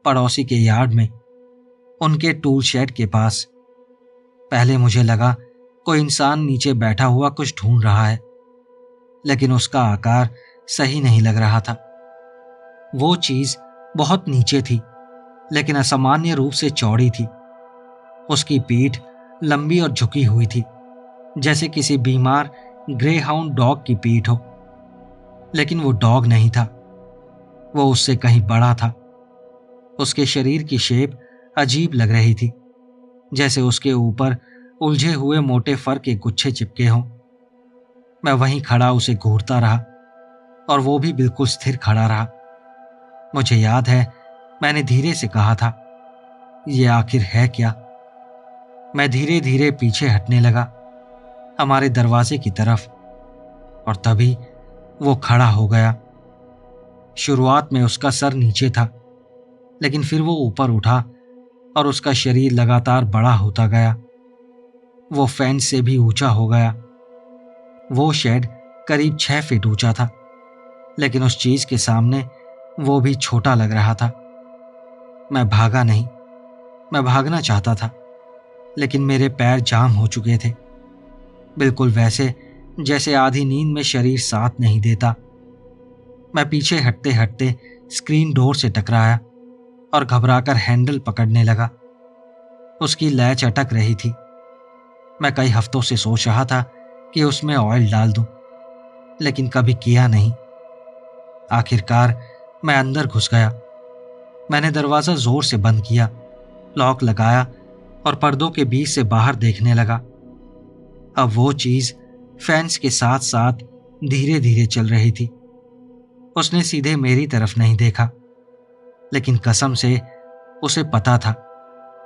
पड़ोसी के यार्ड में, उनके टूल शेड के पास। पहले मुझे लगा कोई इंसान नीचे बैठा हुआ कुछ ढूंढ रहा है, लेकिन उसका आकार सही नहीं लग रहा था। वो चीज बहुत नीचे थी, लेकिन असामान्य रूप से चौड़ी थी। उसकी पीठ लंबी और झुकी हुई थी, जैसे किसी बीमार ग्रे हाउंड डॉग की पीठ हो। लेकिन वो डॉग नहीं था, वो उससे कहीं बड़ा था। उसके शरीर की शेप अजीब लग रही थी, जैसे उसके ऊपर उलझे हुए मोटे फर के गुच्छे चिपके हों। मैं वहीं खड़ा उसे घूरता रहा और वो भी बिल्कुल स्थिर खड़ा रहा। मुझे याद है, मैंने धीरे से कहा था, ये आखिर है क्या? मैं धीरे धीरे पीछे हटने लगा, हमारे दरवाजे की तरफ, और तभी वो खड़ा हो गया। शुरुआत में उसका सर नीचे था, लेकिन फिर वो ऊपर उठा और उसका शरीर लगातार बड़ा होता गया। वो फेंस से भी ऊंचा हो गया। वो शेड करीब 6 फीट ऊंचा था, लेकिन उस चीज के सामने वो भी छोटा लग रहा था। मैं भागा नहीं, मैं भागना चाहता था, लेकिन मेरे पैर जाम हो चुके थे, बिल्कुल वैसे जैसे आधी नींद में शरीर साथ नहीं देता। मैं पीछे हटते हटते स्क्रीन डोर से टकराया और घबराकर हैंडल पकड़ने लगा। उसकी लैच अटक रही थी। मैं कई हफ्तों से सोच रहा था कि उसमें ऑयल डाल दूं, लेकिन कभी किया नहीं। आखिरकार मैं अंदर घुस गया। मैंने दरवाजा जोर से बंद किया, लॉक लगाया और पर्दों के बीच से बाहर देखने लगा। अब वो चीज फैंस के साथ साथ धीरे धीरे चल रही थी। उसने सीधे मेरी तरफ नहीं देखा, लेकिन कसम से उसे पता था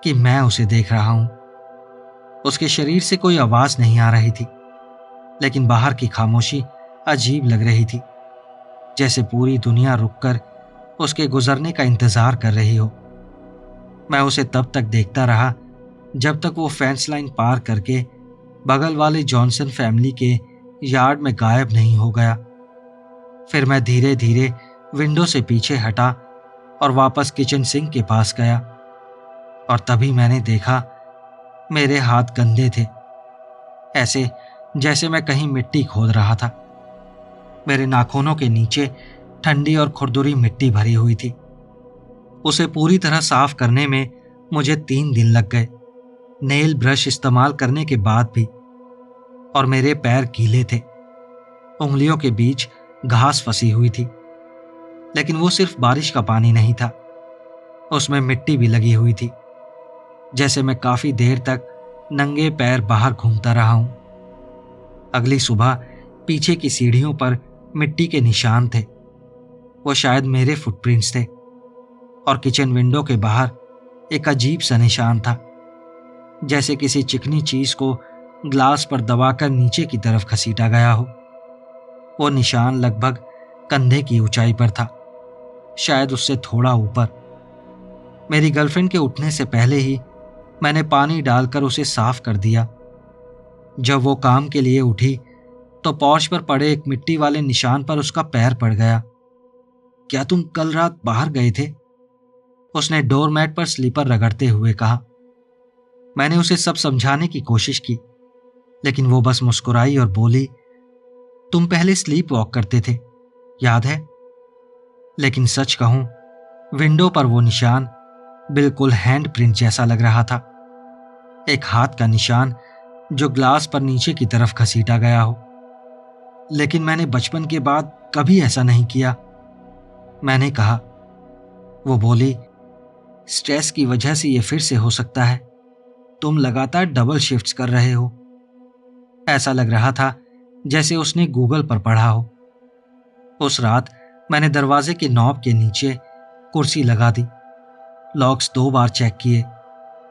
कि मैं उसे देख रहा हूं। उसके शरीर से कोई आवाज नहीं आ रही थी, लेकिन बाहर की खामोशी अजीब लग रही थी, जैसे पूरी दुनिया रुककर उसके गुजरने का इंतजार कर रही हो। मैं उसे तब तक देखता रहा जब तक वो फेंस लाइन पार करके बगल वाले जॉनसन फैमिली के यार्ड में गायब नहीं हो गया। फिर मैं धीरे धीरे विंडो से पीछे हटा और वापस किचन सिंक के पास गया, और तभी मैंने देखा मेरे हाथ गंदे थे, ऐसे जैसे मैं कहीं मिट्टी खोद रहा था। मेरे नाखूनों के नीचे ठंडी और खुरदुरी मिट्टी भरी हुई थी। उसे पूरी तरह साफ करने में मुझे 3 दिन लग गए, नेल ब्रश इस्तेमाल करने के बाद भी। और मेरे पैर गीले थे, उंगलियों के बीच घास फंसी हुई थी। लेकिन वो सिर्फ बारिश का पानी नहीं था, उसमें मिट्टी भी लगी हुई थी, जैसे मैं काफी देर तक नंगे पैर बाहर घूमता रहा हूं। अगली सुबह पीछे की सीढ़ियों पर मिट्टी के निशान थे, वो शायद मेरे फुटप्रिंट्स थे। और किचन विंडो के बाहर एक अजीब सा निशान था, जैसे किसी चिकनी चीज को ग्लास पर दबाकर नीचे की तरफ घसीटा गया हो। वो निशान लगभग कंधे की ऊंचाई पर था, शायद उससे थोड़ा ऊपर। मेरी गर्लफ्रेंड के उठने से पहले ही मैंने पानी डालकर उसे साफ कर दिया। जब वो काम के लिए उठी तो पॉर्च पर पड़े एक मिट्टी वाले निशान पर उसका पैर पड़ गया। क्या तुम कल रात बाहर गए थे? उसने डोरमैट पर स्लीपर रगड़ते हुए कहा। मैंने उसे सब समझाने की कोशिश की, लेकिन वो बस मुस्कुराई और बोली, तुम पहले स्लीप वॉक करते थे, याद है? लेकिन सच कहूं, विंडो पर वो निशान बिल्कुल हैंड प्रिंट जैसा लग रहा था। एक हाथ का निशान जो ग्लास पर नीचे की तरफ घसीटा गया हो। लेकिन मैंने बचपन के बाद कभी ऐसा नहीं किया, मैंने कहा। वो बोली, स्ट्रेस की वजह से ये फिर से हो सकता है। तुम लगातार डबल शिफ्ट्स कर रहे हो। ऐसा लग रहा था जैसे उसने गूगल पर पढ़ा हो। उस रात मैंने दरवाजे के नॉब के नीचे कुर्सी लगा दी, लॉक्स 2 बार चेक किए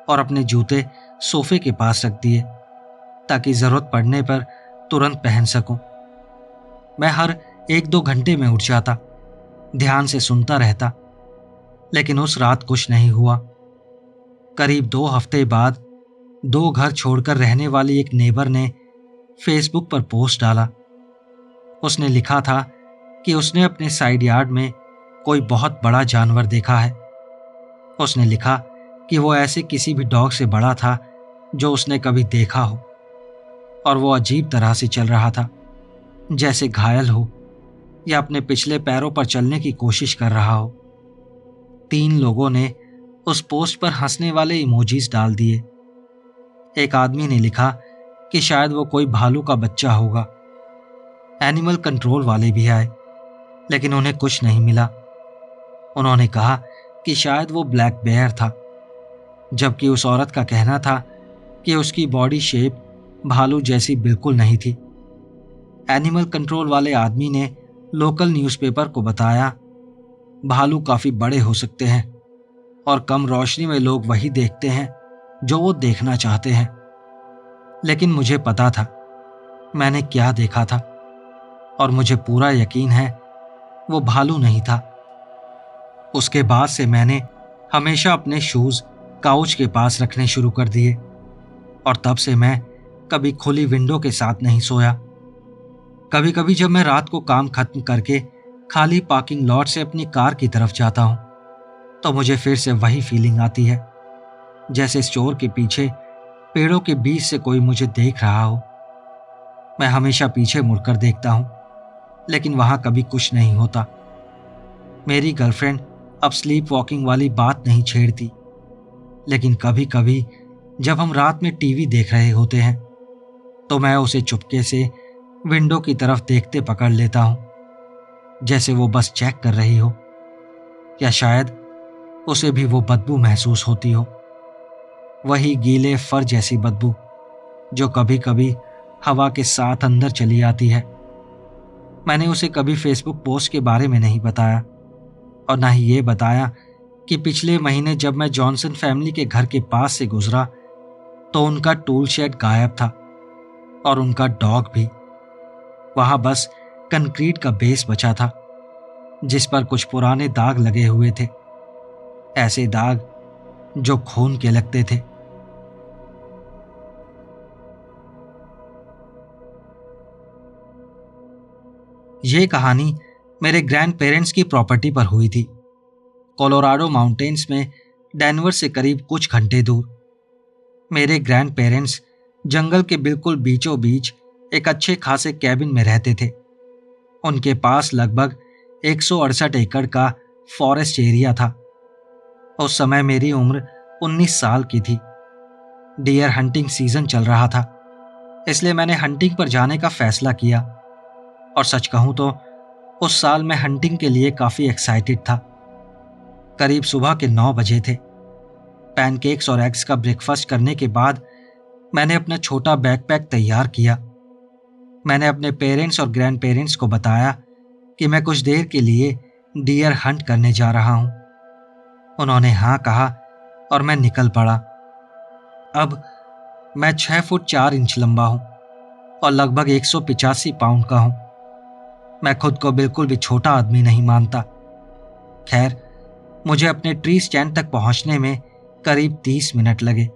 और अपने जूते सोफे के पास रख दिए ताकि जरूरत पड़ने पर तुरंत पहन सकूं। मैं हर 1-2 घंटे में उठ जाता, ध्यान से सुनता रहता, लेकिन उस रात कुछ नहीं हुआ। करीब 2 हफ्ते बाद 2 घर छोड़कर रहने वाली एक नेबर ने फेसबुक पर पोस्ट डाला। उसने लिखा था कि उसने अपने साइड यार्ड में कोई बहुत बड़ा जानवर देखा है। उसने लिखा कि वो ऐसे किसी भी डॉग से बड़ा था जो उसने कभी देखा हो, और वो अजीब तरह से चल रहा था, जैसे घायल हो या अपने पिछले पैरों पर चलने की कोशिश कर रहा हो। 3 लोगों ने उस पोस्ट पर हंसने वाले इमोजीज डाल दिए। एक आदमी ने लिखा कि शायद वो कोई भालू का बच्चा होगा। एनिमल कंट्रोल वाले भी आए, लेकिन उन्हें कुछ नहीं मिला। उन्होंने कहा कि शायद वो ब्लैक बेयर था, जबकि उस औरत का कहना था कि उसकी बॉडी शेप भालू जैसी बिल्कुल नहीं थी। एनिमल कंट्रोल वाले आदमी ने लोकल न्यूज़पेपर को बताया, भालू काफी बड़े हो सकते हैं और कम रोशनी में लोग वही देखते हैं जो वो देखना चाहते हैं। लेकिन मुझे पता था मैंने क्या देखा था, और मुझे पूरा यकीन है वो भालू नहीं था। उसके बाद से मैंने हमेशा अपने शूज काउच के पास रखने शुरू कर दिए, और तब से मैं कभी खुली विंडो के साथ नहीं सोया। कभी कभी जब मैं रात को काम खत्म करके खाली पार्किंग लॉट से अपनी कार की तरफ जाता हूं, तो मुझे फिर से वही फीलिंग आती है, जैसे स्टोर के पीछे पेड़ों के बीच से कोई मुझे देख रहा हो। मैं हमेशा पीछे मुड़कर देखता हूं, लेकिन वहां कभी कुछ नहीं होता। मेरी गर्लफ्रेंड अब स्लीप वॉकिंग वाली बात नहीं छेड़ती, लेकिन कभी कभी जब हम रात में टीवी देख रहे होते हैं तो मैं उसे चुपके से विंडो की तरफ देखते पकड़ लेता हूं, जैसे वो बस चेक कर रही हो, या शायद उसे भी वो बदबू महसूस होती हो, वही गीले फर जैसी बदबू जो कभी कभी हवा के साथ अंदर चली आती है। मैंने उसे कभी फेसबुक पोस्ट के बारे में नहीं बताया, और ना ही ये बताया कि पिछले महीने जब मैं जॉनसन फैमिली के घर के पास से गुजरा तो उनका टूल शेड गायब था, और उनका डॉग भी। वहां बस कंक्रीट का बेस बचा था, जिस पर कुछ पुराने दाग लगे हुए थे, ऐसे दाग जो खून के लगते थे। ये कहानी मेरे ग्रैंड पेरेंट्स की प्रॉपर्टी पर हुई थी, कोलोराडो माउंटेन्स में, डेनवर से करीब कुछ घंटे दूर। मेरे ग्रैंड पेरेंट्स जंगल के बिल्कुल बीचों बीच एक अच्छे खासे कैबिन में रहते थे। उनके पास लगभग 168 एकड़ का फॉरेस्ट एरिया था। उस समय मेरी उम्र 19 साल की थी। डियर हंटिंग सीजन चल रहा था, इसलिए मैंने हंटिंग पर जाने का फैसला किया, और सच कहूं तो उस साल मैं हंटिंग के लिए काफी एक्साइटेड था। करीब सुबह के 9 बजे थे। पैनकेक्स और एग्स का ब्रेकफास्ट करने के बाद मैंने अपना छोटा बैकपैक तैयार किया। मैंने अपने पेरेंट्स और ग्रैंड पेरेंट्स को बताया कि मैं कुछ देर के लिए डियर हंट करने जा रहा हूं। उन्होंने हाँ कहा और मैं निकल पड़ा। अब मैं 6 फुट 4 इंच लंबा हूं और लगभग 185 पाउंड का हूं। मैं खुद को बिल्कुल भी छोटा आदमी नहीं मानता। खैर, मुझे अपने ट्री स्टैंड तक पहुंचने में करीब 30 मिनट लगे।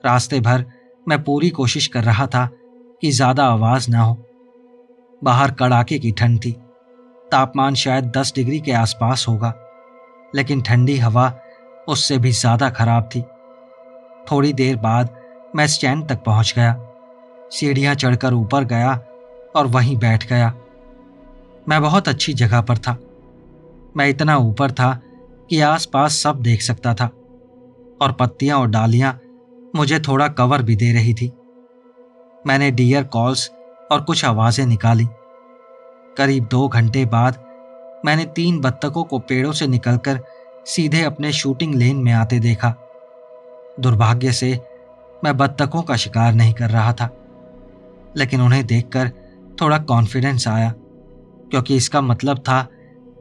रास्ते भर मैं पूरी कोशिश कर रहा था कि ज्यादा आवाज ना हो। बाहर कड़ाके की ठंड थी, तापमान शायद 10 डिग्री के आसपास होगा, लेकिन ठंडी हवा उससे भी ज्यादा खराब थी। थोड़ी देर बाद मैं स्टैंड तक पहुंच गया, सीढ़ियां चढ़कर ऊपर गया और वहीं बैठ गया। मैं बहुत अच्छी जगह पर था। मैं इतना ऊपर था कि आसपास सब देख सकता था और पत्तियां और डालियां मुझे थोड़ा कवर भी दे रही थी। मैंने डियर कॉल्स और कुछ आवाजें निकाली। करीब 2 घंटे बाद मैंने 3 बत्तखों को पेड़ों से निकलकर सीधे अपने शूटिंग लेन में आते देखा। दुर्भाग्य से मैं बत्तखों का शिकार नहीं कर रहा था, लेकिन उन्हें देखकर थोड़ा कॉन्फिडेंस आया, क्योंकि इसका मतलब था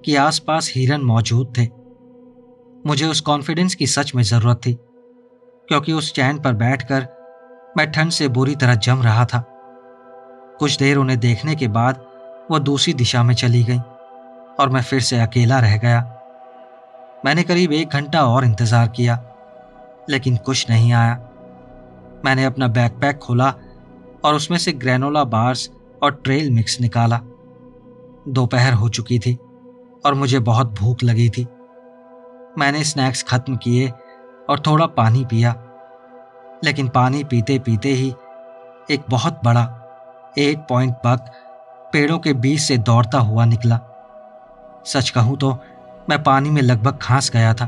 कि आसपास हिरन मौजूद थे। मुझे उस कॉन्फिडेंस की सच में जरूरत थी, क्योंकि उस स्टैंड पर बैठकर मैं ठंड से बुरी तरह जम रहा था। कुछ देर उन्हें देखने के बाद वो दूसरी दिशा में चली गई और मैं फिर से अकेला रह गया। मैंने करीब 1 घंटा और इंतजार किया, लेकिन कुछ नहीं आया। मैंने अपना बैकपैक खोला और उसमें से ग्रेनोला बार्स और ट्रेल मिक्स निकाला। दोपहर हो चुकी थी और मुझे बहुत भूख लगी थी। मैंने स्नैक्स खत्म किए और थोड़ा पानी पिया, लेकिन पानी पीते पीते ही एक बहुत बड़ा 8 पॉइंट बग पेड़ों के बीच से दौड़ता हुआ निकला। सच कहूं तो मैं पानी में लगभग घास गया था।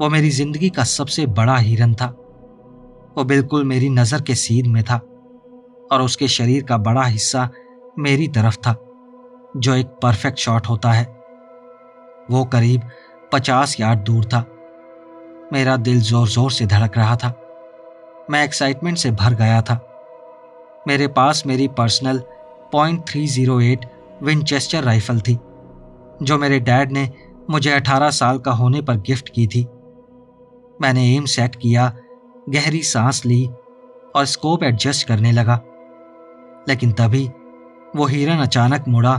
वो मेरी जिंदगी का सबसे बड़ा हिरन था। वो बिल्कुल मेरी नजर के सीध में था और उसके शरीर का बड़ा हिस्सा मेरी तरफ था, जो एक परफेक्ट शॉट होता है। वो करीब 50 यार्ड दूर था। मेरा दिल जोर जोर से धड़क रहा था। मैं एक्साइटमेंट से भर गया था। मेरे पास मेरी पर्सनल .308 विंचेस्टर राइफल थी, जो मेरे डैड ने मुझे 18 साल का होने पर गिफ्ट की थी। मैंने एम सेट किया, गहरी सांस ली और स्कोप एडजस्ट करने लगा, लेकिन तभी वो हिरन अचानक मुड़ा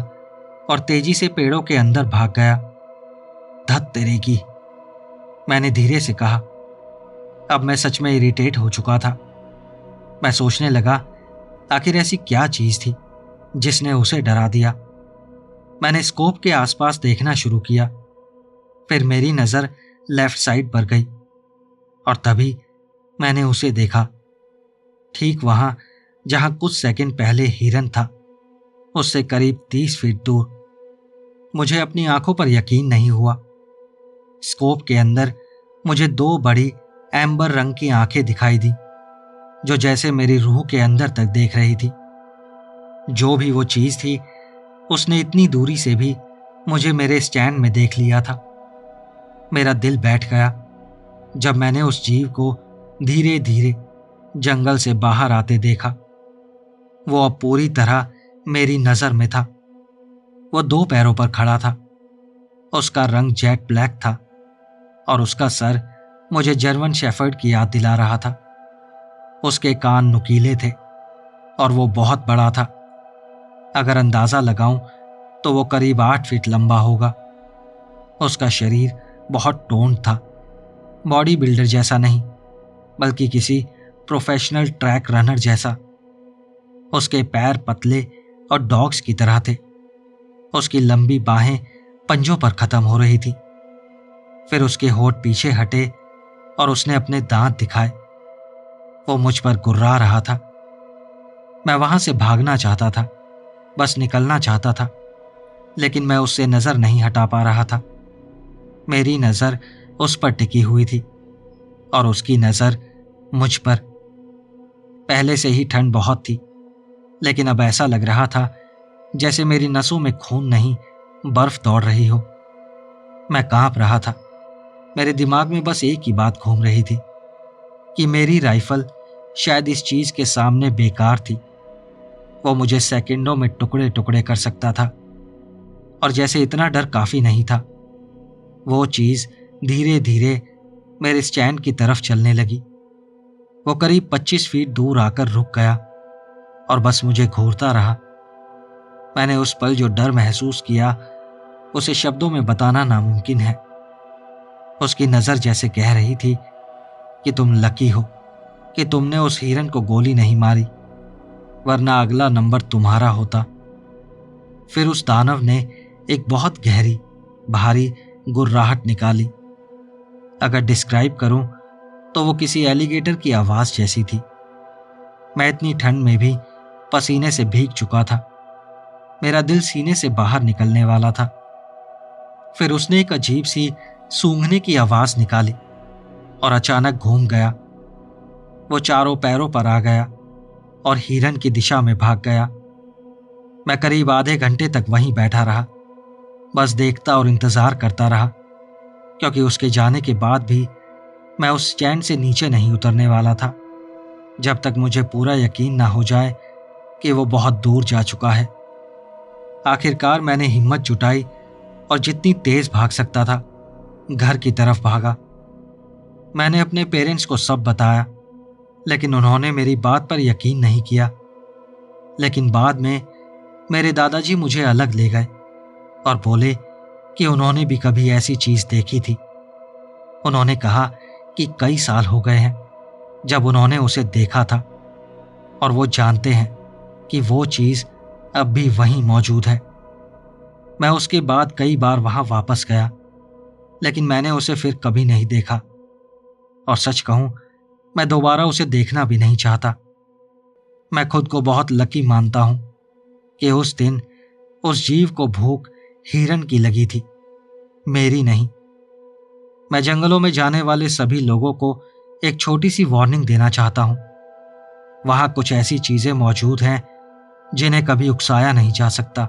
और तेजी से पेड़ों के अंदर भाग गया। धत तेरे की, मैंने धीरे से कहा। अब मैं सच में इरिटेट हो चुका था। मैं सोचने लगा, आखिर ऐसी क्या चीज थी जिसने उसे डरा दिया। मैंने स्कोप के आसपास देखना शुरू किया। फिर मेरी नजर लेफ्ट साइड पर गई और तभी मैंने उसे देखा, ठीक वहां जहां कुछ सेकंड पहले हिरन था, उससे करीब 30 फीट दूर। मुझे अपनी आंखों पर यकीन नहीं हुआ। स्कोप के अंदर मुझे 2 बड़ी एम्बर रंग की आंखें दिखाई दी, जो जैसे मेरी रूह के अंदर तक देख रही थी। जो भी वो चीज थी, उसने इतनी दूरी से भी मुझे मेरे स्टैंड में देख लिया था। मेरा दिल बैठ गया जब मैंने उस जीव को धीरे धीरे जंगल से बाहर आते देखा। वो अब पूरी तरह मेरी नजर में था। वो 2 पैरों पर खड़ा था। उसका रंग जेट ब्लैक था और उसका सर मुझे जर्मन शेफर्ड की याद दिला रहा था। उसके कान नुकीले थे और वो बहुत बड़ा था। अगर अंदाजा लगाऊं तो वो करीब 8 फीट लंबा होगा। उसका शरीर बहुत टोन्ड था, बॉडी बिल्डर जैसा नहीं, बल्कि किसी प्रोफेशनल ट्रैक रनर जैसा। उसके पैर पतले और डॉग्स की तरह थे। उसकी लंबी बाहें पंजों पर खत्म हो रही थी। फिर उसके होंठ पीछे हटे और उसने अपने दांत दिखाए। वो मुझ पर गुर्रा रहा था। मैं वहां से भागना चाहता था, बस निकलना चाहता था, लेकिन मैं उससे नजर नहीं हटा पा रहा था। मेरी नजर उस पर टिकी हुई थी और उसकी नजर मुझ पर। पहले से ही ठंड बहुत थी, लेकिन अब ऐसा लग रहा था जैसे मेरी नसों में खून नहीं, बर्फ दौड़ रही हो। मैं कांप रहा था। मेरे दिमाग में बस एक ही बात घूम रही थी कि मेरी राइफल शायद इस चीज के सामने बेकार थी। वो मुझे सेकंडों में टुकड़े टुकड़े कर सकता था, और जैसे इतना डर काफी नहीं था, वो चीज धीरे धीरे मेरे स्टैंड की तरफ चलने लगी। वो करीब 25 फीट दूर आकर रुक गया और बस मुझे घूरता रहा। मैंने उस पल जो डर महसूस किया, उसे शब्दों में बताना नामुमकिन है। उसकी नजर जैसे कह रही थी कि तुम लकी हो कि तुमने उस हिरन को गोली नहीं मारी, वरना अगला नंबर तुम्हारा होता। फिर उस दानव ने एक बहुत गहरी, भारी गुर्राहट निकाली। अगर डिस्क्राइब करूं तो वो किसी एलिगेटर की आवाज जैसी थी। मैं इतनी ठंड में भी पसीने से भीग चुका था। मेरा दिल सीने से बाहर निकलने वाला था। फिर उसने एक अजीब सी सूंघने की आवाज निकाली और अचानक घूम गया। वो चारों पैरों पर आ गया और हिरन की दिशा में भाग गया। मैं करीब आधे घंटे तक वहीं बैठा रहा, बस देखता और इंतजार करता रहा, क्योंकि उसके जाने के बाद भी मैं उस स्टैंड से नीचे नहीं उतरने वाला था जब तक मुझे पूरा यकीन ना हो जाए कि वो बहुत दूर जा चुका है। आखिरकार मैंने हिम्मत जुटाई और जितनी तेज भाग सकता था घर की तरफ भागा। मैंने अपने पेरेंट्स को सब बताया, लेकिन उन्होंने मेरी बात पर यकीन नहीं किया। लेकिन बाद में मेरे दादाजी मुझे अलग ले गए और बोले कि उन्होंने भी कभी ऐसी चीज देखी थी। उन्होंने कहा कि कई साल हो गए हैं जब उन्होंने उसे देखा था और वो जानते हैं कि वो चीज अब भी वहीं मौजूद है। मैं उसके बाद कई बार वहां वापस गया, लेकिन मैंने उसे फिर कभी नहीं देखा, और सच कहूं मैं दोबारा उसे देखना भी नहीं चाहता। मैं खुद को बहुत लकी मानता हूं कि उस दिन उस जीव को भूख हिरन की लगी थी, मेरी नहीं। मैं जंगलों में जाने वाले सभी लोगों को एक छोटी सी वार्निंग देना चाहता हूं। वहां कुछ ऐसी चीजें मौजूद हैं जिन्हें कभी उकसाया नहीं जा सकता,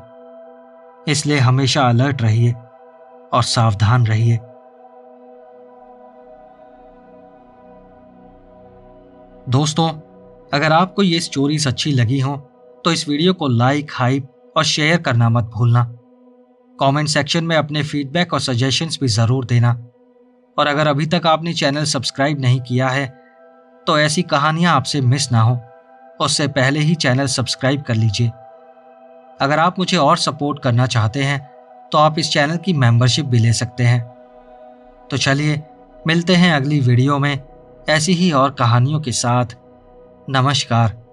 इसलिए हमेशा अलर्ट रहिए और सावधान रहिए। दोस्तों, अगर आपको ये स्टोरीज अच्छी लगी हो तो इस वीडियो को लाइक, हाइप और शेयर करना मत भूलना। कमेंट सेक्शन में अपने फीडबैक और सजेशंस भी ज़रूर देना। और अगर अभी तक आपने चैनल सब्सक्राइब नहीं किया है तो ऐसी कहानियां आपसे मिस ना हो, उससे पहले ही चैनल सब्सक्राइब कर लीजिए। अगर आप मुझे और सपोर्ट करना चाहते हैं तो आप इस चैनल की मेंबरशिप भी ले सकते हैं। तो चलिए मिलते हैं अगली वीडियो में ऐसी ही और कहानियों के साथ। नमस्कार।